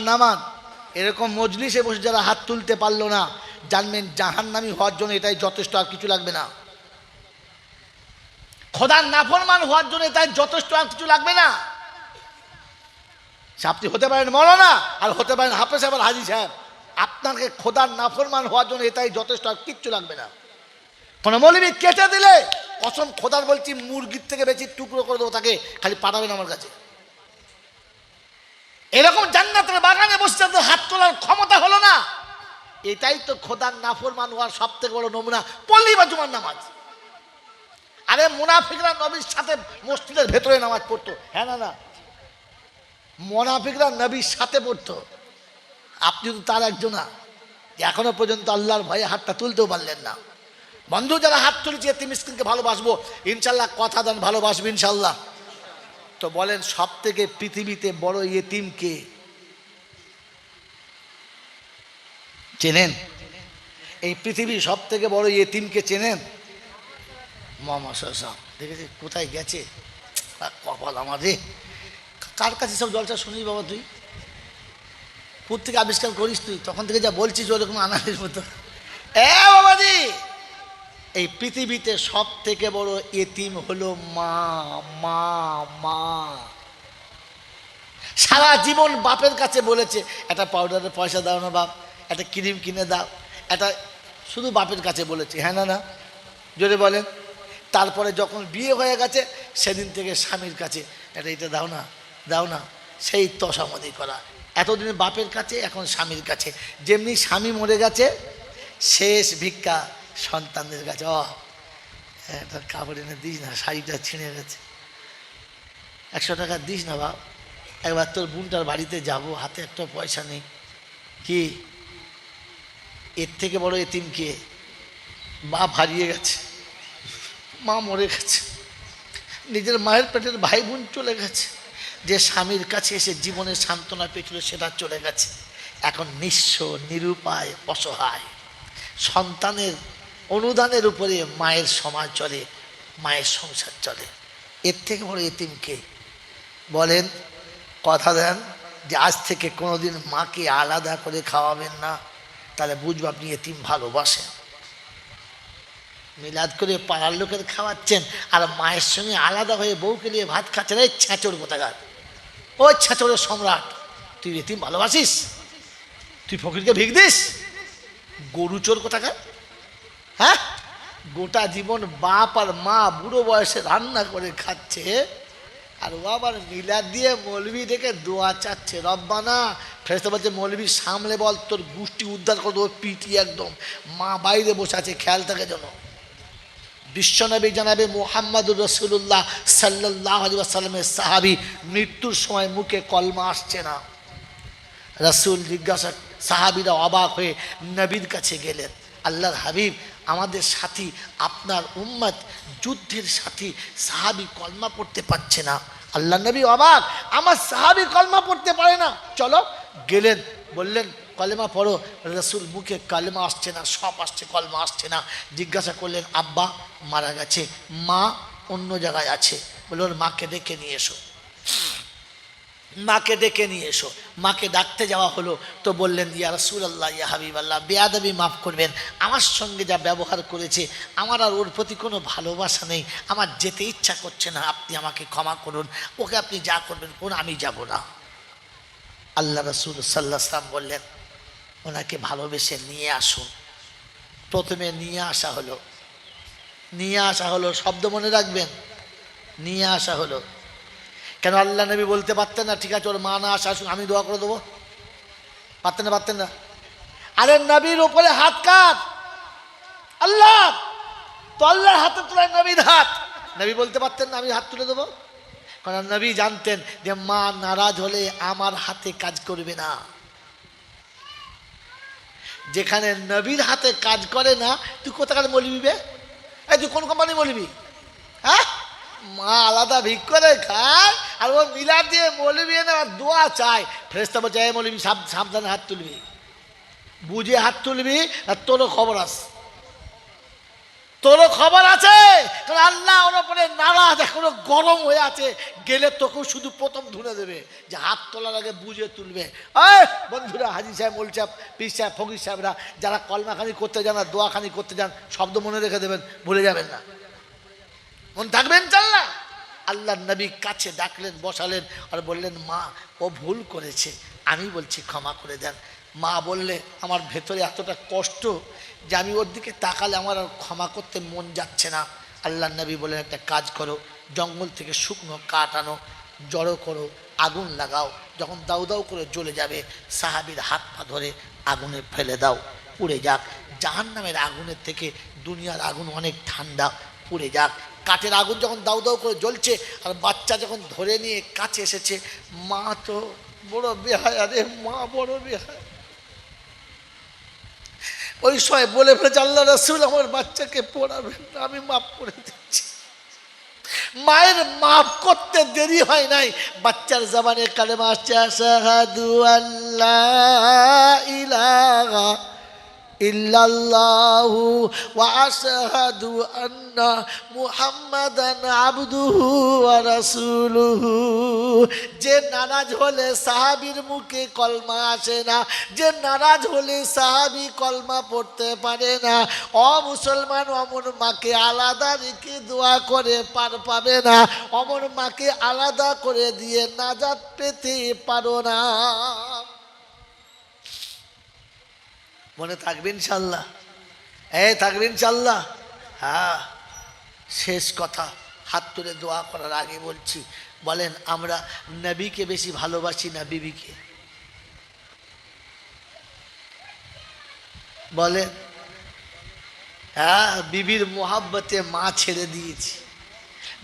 নামান। এরকম মজলিসে বসে যারা হাত তুলতে পারলো না, জানবেন জাহান্নামী হওয়ার জন্য এটাই যথেষ্ট, আর কিছু লাগবে না। খোদার নাফরমান হওয়ার জন্য এটাই যথেষ্ট, আর কিছু লাগবে না। আপনি হতে পারেন মৌলানা, আর হতে পারেন হাফেজ সাহেব আর হাজি সাহেব, আপনাকে খোদার নাফরমান হওয়ার জন্য এটাই যথেষ্ট, আর কিচ্ছু লাগবে না। কোনো মৌলবি কেটে দিলে কসম খোদার বলছি, মুরগির থেকে বেশি টুকরো করে দেবো তাকে, খালি পাঠাবেন আমার কাছে। এরকম জান্নাতের বাগানে বসে হাত তোলার ক্ষমতা হলো না, এটাই তো খোদার নাফরমান হওয়ার সব থেকে বড় নমুনা। পল্লী বা জুমার নামাজ। আরে মুনাফিকরা নবীর সাথে মসজিদের ভেতরে নামাজ পড়তো, হ্যাঁ না না, মুনাফিকরা নবীর সাথে পড়তো। আপনি তো তার একজন না, এখনো পর্যন্ত আল্লাহর ভয়ে হাতটা তুলতেও পারলেন না। বন্ধু, যারা হাত তুলেছে এতিম মিসকিনকে ভালোবাসবো ইনশাল্লাহ, কথা দেন ভালোবাসবো ইনশাল্লাহ। তো বলেন, সব থেকে পৃথিবীতে বড় এতিম কে চেনেন? এই পৃথিবীর সব থেকে বড় এতিমকে চেনেন? মামা সাহেব দেখেছি কোথায় গেছে, কপাল আমাদের। কার কাছে সব জলসা শুনিস বাবা? তুই কোথা থেকে আবিষ্কার করিস? তুই তখন থেকে যা বলছিস ওরকম আনালির মতো। বাবাজি, এই পৃথিবীতে সব থেকে বড় এতিম হলো মা। মা মা সারা জীবন বাপের কাছে বলেছে, একটা পাউডারের পয়সা দাও না বাপ, একটা ক্রিম কিনে দাও, একটা শুধু বাপের কাছে বলেছে, হ্যাঁ না না, জোরে বলেন। তারপরে যখন বিয়ে হয়ে গেছে সেদিন থেকে স্বামীর কাছে, এটা দাও না, দাও না, সেই তসামদি করা। এতদিন বাপের কাছে, এখন স্বামীর কাছে। যেমনি স্বামী মরে গেছে, শেষ ভিক্ষা সন্তানদের কাছে। একটা কাপড় এনে দিস না, শাড়িটা ছিঁড়ে গেছে, 100 টাকা দিস না বাপ, একবার তোর বোনটার বাড়িতে যাব, হাতে একটা পয়সা নেই। কি এর থেকে বড় এতিম কে? বাপ হারিয়ে গেছে, মা মরে গেছে, নিজের মায়ের পেটের ভাই বোন চলে গেছে, যে স্বামীর কাছে এসে জীবনের সান্ত্বনা পেয়েছিল সেটা চলে গেছে। এখন নিঃস্ব, নিরুপায়, অসহায়, সন্তানের অনুদানের উপরে মায়ের সমাজ চলে, মায়ের সংসার চলে। এর থেকে বড় এতিম কে? বলেন, কথা দেন যে আজ থেকে কোনোদিন মাকে আলাদা করে খাওয়াবেন না, তাহলে বুঝবো আপনি এতিম ভালোবাসেন। মিলাদ করে পাড়ার লোকের খাওয়াচ্ছেন, আর মায়ের সঙ্গে আলাদা হয়ে বউকে নিয়ে ভাত খাচ্ছেন। এই ছ্যাঁচড় কোথাকার, ওই ছ্যাঁচড়ের সম্রাট, তুই এতিম ভালোবাসিস? তুই ফকিরকে ভিক দিস? গরু চোর কোথাকার, হ্যাঁ? গোটা জীবন বাপ আর মা বুড়ো বয়সে রান্না করে খাচ্ছে, আর ও আবার মিলাদ দিয়ে মৌলবি ডেকে দোয়া চাচ্ছে, রব্বানা। ফেরেশতা বলছে, মৌলবি সামলে বল, তোর গোষ্ঠী উদ্ধার করে দেবো, পিটি একদম। মা বাইরে বসে আছে, খেয়াল থাকে যেন। বিশ্বনবী জানাবে মুহাম্মাদুর রাসূলুল্লাহ সাল্লাল্লাহু আলাইহি ওয়াসাল্লামের সাহাবী, মৃত্যুর সময় মুখে কলমা আসছে না। রাসূল জিজ্ঞাসা, সাহাবীরা অবাক হয়ে নবীর কাছে গেলেন, আল্লাহর হাবিব, আমাদের সাথী, আপনার উম্মত, যুদ্ধের সাথী সাহাবী কলমা পড়তে পারছে না। আল্লাহ নবী অবাক, আমার সাহাবী কলমা পড়তে পারে না, চলো। গেলেন, বললেন, কলেমা পড়ো। রসুল মুখে কলেমা আসছে না, সব আসছে, কলেমা আসছে না। জিজ্ঞাসা করলেন আব্বা মারা গেছে, মা অন্য জায়গায় আছে, বলে ওর মাকে ডেকে নিয়ে এসো, মাকে ডেকে নিয়ে এসো। মাকে ডাকতে যাওয়া হলো তো বললেন ইয়া রাসূলুল্লাহ, ইয়া হাবিবাল্লাহ, বেয়াদবি মাফ করবেন, আমার সঙ্গে যা ব্যবহার করেছে আমার আর ওর প্রতি কোনো ভালোবাসা নেই, আমার যেতে ইচ্ছা করছে না, আপনি আমাকে ক্ষমা করুন, ওকে আপনি যা করবেন কোন, আমি যাব না। আল্লাহ রাসূল সাল্লাল্লাহু আলাইহি ওয়াসাল্লাম বললেন ওনাকে ভালোবেসে নিয়ে আসুন। প্রথমে নিয়ে আসা হলো, নিয়ে আসা হলো, শব্দ মনে রাখবেন, নিয়ে আসা হলো। কেন আল্লাহ নবী বলতে পারতেন না ঠিক আছে ওর মা না আসা আসুন আমি দোয়া করে দেবো? পারতেন না? পারতেন না? আরে নবীর উপরে হাত কার? আল্লাহ, তো আল্লাহর হাতে তোলায় নবীর হাত, নবী বলতে পারতেন না আমি হাত তুলে দেবো? কারণ নবী জানতেন যে মা নারাজ হলে আমার হাতে কাজ করবে না। যেখানে নবীর হাতে কাজ করে না, তুই কোথাকার মৌলবি বে? এই তুই কোন কোম্পানি মৌলবি? হ্যাঁ, মা আলাদা ভিক করে খায় আর ও মিলাদ দিয়ে মৌলবি এনে দোয়া চায়। ফেরেশতা বলছে এই মৌলবি সাবধানে হাত তুলবি, বুঝে হাত তুলবি, আর তোরও খবর আছে, তোরও খবর আছে। কারণ আল্লাহ ওর উপরে নারাজ, এখনো গরম হয়ে আছে, গেলে তোকেও শুধু প্রথম ধুনে দেবে, যে হাত তোলার আগে বুঝে তুলবে। এই বন্ধুরা, হাজি সাহেব, মোল সাহেব, পীর সাহেব, ফকির সাহেবরা যারা কলমাখানি করতে যান আর দোয়াখানি করতে যান, শব্দ মনে রেখে দেবেন, ভুলে যাবেন না, মনে থাকবেন চাল্লা। আল্লাহ নবী কাছে ডাকলেন, বসালেন আর বললেন মা ও ভুল করেছে, আমি বলছি ক্ষমা করে দেন। মা বললে আমার ভেতরে এতটা কষ্ট যে আমি ওর দিকে তাকালে আমার আর ক্ষমা করতে মন যাচ্ছে না। আল্লাহ নবী বললেন একটা কাজ করো, জঙ্গল থেকে শুকনো কাঠ আনো, জড়ো করো, আগুন লাগাও, যখন দাউ দাউ করে জ্বলে যাবে সাহাবীর হাত পা ধরে আগুনে ফেলে দাও, পুড়ে যাক। জাহান্নামের আগুনের থেকে দুনিয়ার আগুন অনেক ঠান্ডা, পুড়ে যাক। কাঠের আগুন যখন দাউ দাউ করে জ্বলছে আর বাচ্চা যখন ধরে নিয়ে কাছে এসেছে, মা তো বড় বেহায়া রে, মা বড় বেহায়া। ওই সময় বলে ফেলেছে আল্লাহ রাসূল আমার বাচ্চাকে পড়াবেন না, আমি মাফ করে দিচ্ছি। মায়ের মাফ করতে দেরি হয় নাই, বাচ্চার জবানে কালেমা আসছে, আশহাদু আল্লা ইলাহা ইল্লাল্লাহু ওয়া আশহাদু আন্না মুহাম্মাদান আবদুহু ওয়া রাসূলুহু। যে নারাজ হলে সাহাবীর মুখে কলমা আসে না, যে নারাজ হলে সাহাবী কলমা পড়তে পারে না। ও মুসলমান, অমর মাকে আলাদা রেখে দোয়া করে পার পাবে না, অমর মাকে আলাদা করে দিয়ে নাজাত পেতে পারো না। মনে থাকবে ইনশাল্লাহ? থাকবে ইনশাল্লাহ? হ্যাঁ। শেষ কথা, হাত তুলে দোয়া করার আগে বলছি, বলেন আমরা নবীকে বেশি ভালোবাসি না বিবিকে? বলেন। হ্যাঁ, বিবির মোহাব্বতে মা ছেড়ে দিয়েছি,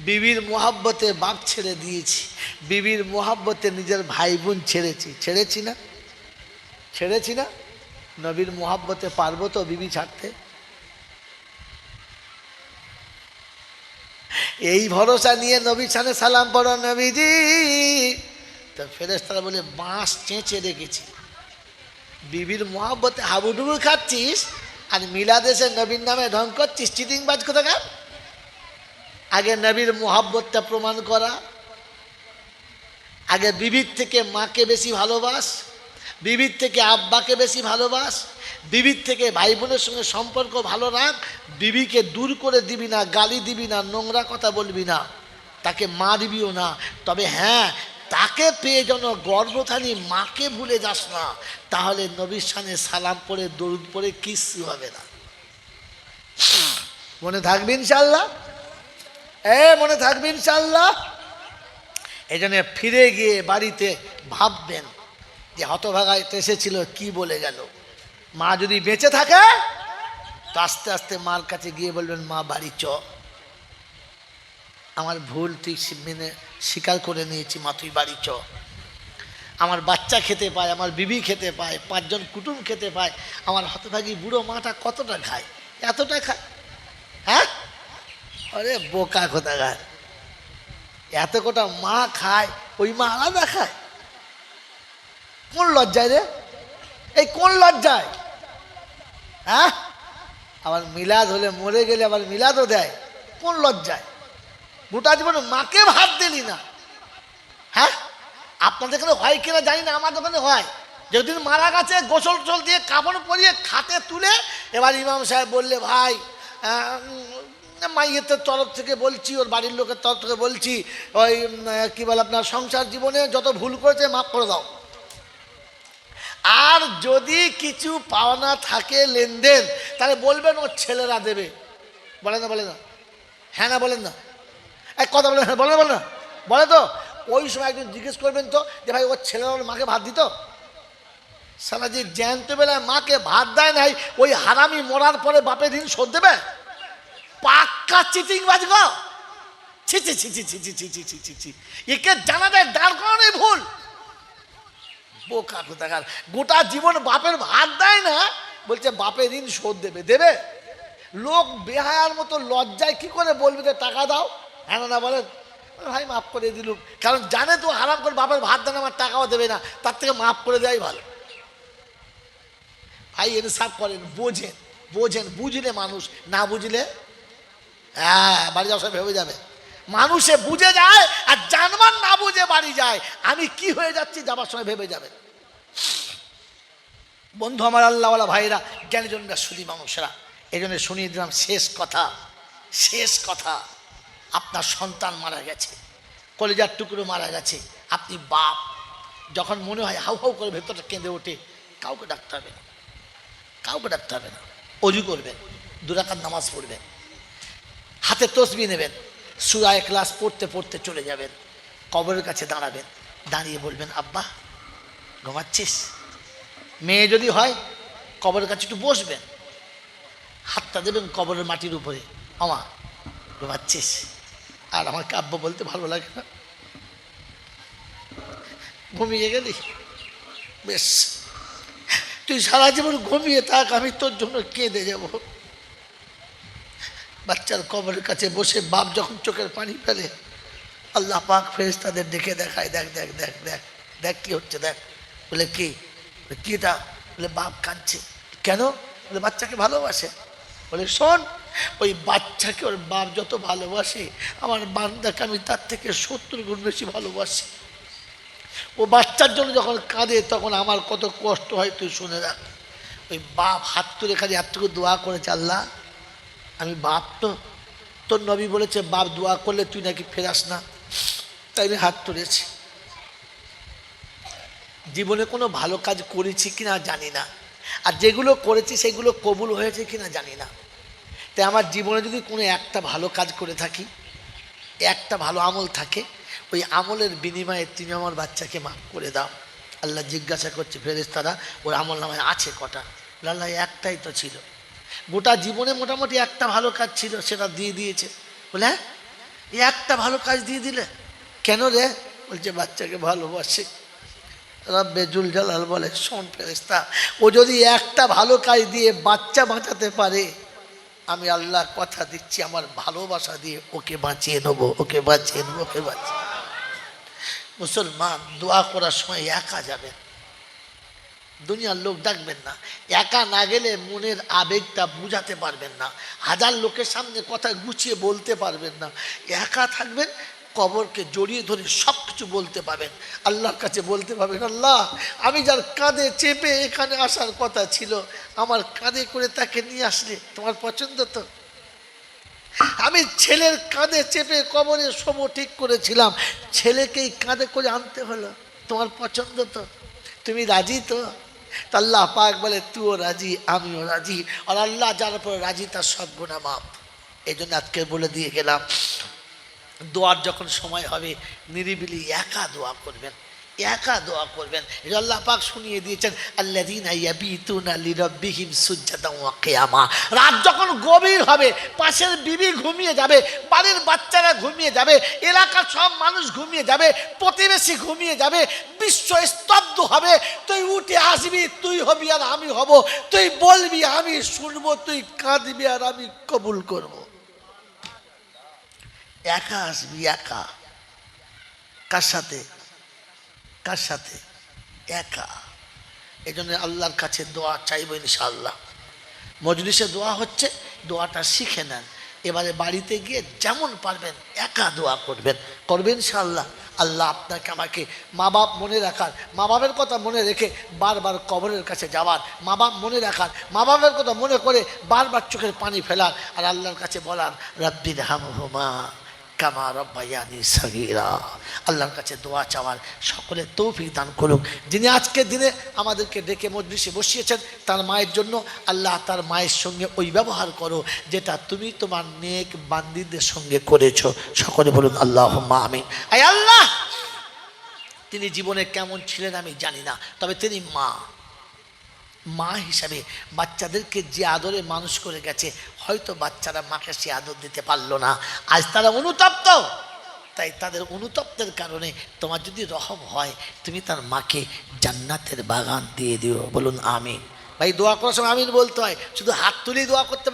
বিবির মোহাব্বতে বাপ ছেড়ে দিয়েছি, বিবির মোহাব্বতে নিজের ভাই বোন ছেড়েছি, ছেড়েছি না? ছেড়েছি না? নবীর মোহাব্বতে পারবো তো বিবি ছাড়তে? এই ভরসা নিয়ে নবীর সামনে সালাম পড়ো নবীজি, তো ফেরেশতারা বলে বাঁশ চেঁচে রেখেছি। বিবির মোহাব্বতে হাবুডুবু খাচ্ছিস আর মিলাদেশে নবীর নামে ঢং করছিস, চিটিংবাজ কোথাকার। আগে নবীর মোহাব্বতটা প্রমাণ করা, আগে বিবির থেকে মাকে বেশি ভালোবাস, বিবির থেকে আব্বাকে বেশি ভালোবাস, বিবির থেকে ভাই বোনের সঙ্গে সম্পর্ক ভালো রাখ। বিবিকে দূর করে দিবি না, গালি দিবি না, নোংরা কথা বলবি না, তাকে মারবিও না। তবে হ্যাঁ, তাকে পেয়ে যেন গর্ভধারী মাকে ভুলে যাস না, তাহলে নবীর সামনে সালাম পড়ে দরুদ পড়ে কিচ্ছু হবে না। মনে থাকবে ইনশাল্লাহ? মনে থাকবে ইনশাল্লাহ? এই জন্য ফিরে গিয়ে বাড়িতে ভাববেন যে হতভাগা এসেছিল কি বলে গেল। মা যদি বেঁচে থাকে তো আস্তে আস্তে মার কাছে গিয়ে বলবেন মা বাড়ি চ, আমার ভুল তুই মেনে স্বীকার করে নিয়েছি, মা তুই বাড়ি চ। আমার বাচ্চা খেতে পায়, আমার বিবি খেতে পায়, 5 জন কুটুম খেতে পায়, আমার হতভাগী বুড়ো মাটা কতটা খায়? এতটা খায়। হ্যাঁ, আরে বোকা কোথাকার, এত কটা মা খায়, ওই মা আলাদা খায়? কোন লজ্জায় রে? এই কোন লজ্জায়? হ্যাঁ, আবার মিলাদ হলে মরে গেলে আবার মিলাদও দেয়, কোন লজ্জায়? গোটা জীবন মাকে ভাত দিলি না। হ্যাঁ, আপনাদের এখানে হয় কিনা জানি না, আমাদের ওখানে হয়। যেদিন মারা গেছে গোসল টোসল দিয়ে কাপড় পরিয়ে খাতে তুলে এবার ইমাম সাহেব বললে, ভাই মাইয়ের তরফ থেকে বলছি, ওর বাড়ির লোকের তরফ থেকে বলছি, ওই কি বলে আপনার সংসার জীবনে যত ভুল করেছে মাফ করে দাও। আর যদি কিছু পাওনা থাকে লেনদেন, তাহলে বলবেন ওর ছেলেরা দেবে। বলে না, বলে না? হ্যাঁ না বলেন না? এক কথা বলেন, হ্যাঁ বলে না, বলে না? বলে তো। ওই সময় একজন জিজ্ঞেস করবেন তো যে ভাই ওর ছেলেরা ওর মাকে ভাত দিত? সারা যে জ্যান্ত বেলায় মাকে ভাত দেয় নাই, ওই হারামি মরার পরে বাপের ঋণ শোধ দেবে? পাক্কা চিটিং বাজগ। ছি ছি ছি ছি ছি ছি ছি ছি ছি ছি ছি, একে জানা যায় দাঁড় করানোই ভুল। বোকা কোথাকার, গোটা জীবন বাপের ভাত দেয় না, বলছে বাপের ঋণ শোধ দেবে। দেবে? লোক বেহায়ার মতো লজ্জায় কি করে বলবে যে টাকা দাও? হ্যাঁ না বলেন? ভাই মাফ করে দিলুম, কারণ জানে তো হারাম করে বাপের ভাত দেন আমার টাকাও দেবে না, তার থেকে মাফ করে দেওয়াই ভালো। ভাই ইনসাফ করেন, বোঝেন, বোঝেন, বুঝলে মানুষ, না বুঝলে হ্যাঁ বাড়ি যাওয়ার সময় ভেবে যাবে। মানুষে বুঝে যায় আর জানবার না বুঝে বাড়ি যায়, আমি কি হয়ে যাচ্ছি যাবার সময় ভেবে যাবে। বন্ধু আমার, আল্লাহওয়ালা ভাইরা, জ্ঞানীজনরা, সুধী মানুষেরা, এই জন্য শুনিয়ে দিলাম শেষ কথা। শেষ কথা, আপনার সন্তান মারা গেছে, কলেজার টুকরো মারা গেছে, আপনি বাপ, যখন মনে হয় হাউ হাউ করে ভেতরটা কেঁদে ওঠে, কাউকে ডাকতে হবে না, কাউকে ডাকতে হবে না। অজু করবেন, 2 রাকাত নামাজ পড়বেন, হাতে তসবিহ নেবেন, সূরা ইখলাস পড়তে পড়তে চলে যাবেন, কবরের কাছে দাঁড়াবেন, দাঁড়িয়ে বলবেন, আব্বা ঘুমাচ্ছিস? মেয়ে যদি হয় কবরের কাছে একটু বসবেন, হাতটা দেবেন কবরের মাটির উপরে, আমা ঘুমাচ্ছিস? আর আমাকে আব্বা বলতে ভালো লাগে না, ঘুমিয়ে গেলি? বেশ, তুই সারা জীবন ঘুমিয়ে থাক, আমি তোর জন্য কেঁদে যাব। বাচ্চার কবরের কাছে বসে বাপ যখন চোখের পানি ফেলে, আল্লাহ পাক ফেরেশতাদের ডেকে দেখায়, দেখ দেখ দেখ দেখ দেখ কি হচ্ছে, দেখ। বলে কি? কিটা? বলে বাপ কাঁদছে। কেন? বলে বাচ্চাকে ভালোবাসে। বলে শোন, ওই বাচ্চাকে ওর বাপ যত ভালোবাসে, আমার বান্দাকে আমি তার থেকে 70 গুণ বেশি ভালোবাসি। ও বাচ্চার জন্য যখন কাঁদে তখন আমার কত কষ্ট হয় তুই শুনে রাখ। ওই বাপ হাত তুলে খালি এতটুকু দোয়া করেছে, আল্লাহ আমি বাপ তো, তোর নবী বলেছে বাপ দোয়া করলে তুই নাকি ফেরাস না, তাই আমি হাত তুলেছি। জীবনে কোনো ভালো কাজ করেছি কিনা জানি না, আর যেগুলো করেছি সেগুলো কবুল হয়েছে কিনা জানি না। তাই আমার জীবনে যদি কোনো একটা ভালো কাজ করে থাকি, একটা ভালো আমল থাকে, ওই আমলের বিনিময়ে তুমি আমার বাচ্চাকে মাফ করে দাও। আল্লাহ জিজ্ঞাসা করছে ফেরেশতারা, ওর আমল নামায় আছে কটা? আল্লাহ একটাই তো ছিল, গোটা জীবনে মোটামুটি একটা ভালো কাজ ছিল, সেটা দিয়ে দিয়েছে। বলে হ্যাঁ, একটা ভালো কাজ দিয়ে দিলে? কেন রে? বলছে বাচ্চাকে ভালোবাসে। রব্বে জুল জালাল বলে, শোন ফেরেশতা, ও যদি একটা ভালো কাজ দিয়ে বাচ্চা বাঁচাতে পারে, আমি আল্লাহ কথা দিচ্ছি আমার ভালোবাসা দিয়ে ওকে বাঁচিয়ে নেবো, ওকে বাঁচিয়ে নেবো, ওকে বাঁচিয়ে। মুসলমান দোয়া করার সময় একা যাবেন, দুনিয়ার লোক ডাকবেন না। একা না গেলে মনের আবেগটা বুঝাতে পারবেন না, হাজার লোকের সামনে কথা গুছিয়ে বলতে পারবেন না। একা থাকবেন, কবরকে জড়িয়ে ধরে সব কিছু বলতে পাবেন, আল্লাহর কাছে বলতে পারবেন, আল্লাহ আমি যার কাঁধে চেপে এখানে আসার কথা ছিল, আমার কাঁধে করে তাকে নিয়ে আসলে তোমার পছন্দ তো? আমি ছেলের কাঁধে চেপে কবরে শোবো ঠিক করেছিলাম, ছেলেকেই কাঁধে করে আনতে হলো, তোমার পছন্দ তো? তুমি রাজি তো? আল্লাহ পাক বলে তুইও রাজি, আমিও রাজি, আর আল্লাহ যার উপর রাজি তার সব গুনাহ মাফ। এই জন্য আজকে বলে দিয়ে গেলাম, দোয়ার যখন সময় হবে নিরিবিলি একা দোয়া করবেন, একা দোয়া করবেন। এটা আল্লাহ পাক শুনিয়ে দিয়েছেন, আল্লাযীনা ইয়াবিতুনা লিরাব্বিহিম সুজদান ওয়া কিয়ামা। রাত যখন গভীর হবে, পাশের বিবি ঘুমিয়ে যাবে, বাড়ির বাচ্চারা ঘুমিয়ে যাবে, এলাকার সব মানুষ ঘুমিয়ে যাবে, প্রতিবেশী ঘুমিয়ে যাবে, বিশ্ব স্তব্ধ হবে, তুই উঠে আসবি, তুই হবি আর আমি হব, তুই বলবি আমি শুনবো, তুই কাঁদবি আর আমি কবুল করব। একা আসবি, একা। কার সাথে? কার সাথে? একা। এই জন্য আল্লাহর কাছে দোয়া চাইব ইনশাআল্লাহ। মজলিসে দোয়া হচ্ছে, দোয়াটা শিখে নেন। এবারে বাড়িতে গিয়ে যেমন পারবেন একা দোয়া করবেন, করবেন ইনশাআল্লাহ। আল্লাহ আপনাকে আমাকে মা বাপ মনে রাখার, মা বাপের কথা মনে রেখে বারবার কবরের কাছে যাওয়ার, মা বাপ মনে রাখার, মা বাপের কথা মনে করে বারবার চোখের পানি ফেলার, আর আল্লাহর কাছে বলার রাব্বির হামহুমা কামা রাব্বায়ানি সগীরা। আল্লাহর কাছে দোয়া চাওয়ার সকলে তৌফিক দান করুক। যিনি আজকের দিনে আমাদেরকে ডেকে মজলিসে বসিয়েছেন, তার মায়ের জন্য আল্লাহ তার মায়ের সঙ্গে ওই ব্যবহার করো যেটা তুমি তোমার নেক বান্দীদের সঙ্গে করেছো। সকলে বলুন আল্লাহুম্মা আমিন। আয় আল্লাহ, তিনি জীবনে কেমন ছিলেন আমি জানি না, তবে তিনি মা হিসাবে বাচ্চাদেরকে যে আদরে মানুষ করে গেছে, হয়তো বাচ্চারা মাকে সে আদর দিতে পারলো না, আজ তারা অনুতপ্ত। তাই তাদের অনুতপ্তের কারণে তোমার যদি রহম হয়, তুমি তার মাকে জান্নাতের বাগান দিয়ে দিও। বলুন আমিন। ভাই দোয়া করার সময় আমিন বলতে হয়, শুধু হাত তুলেই দোয়া করতে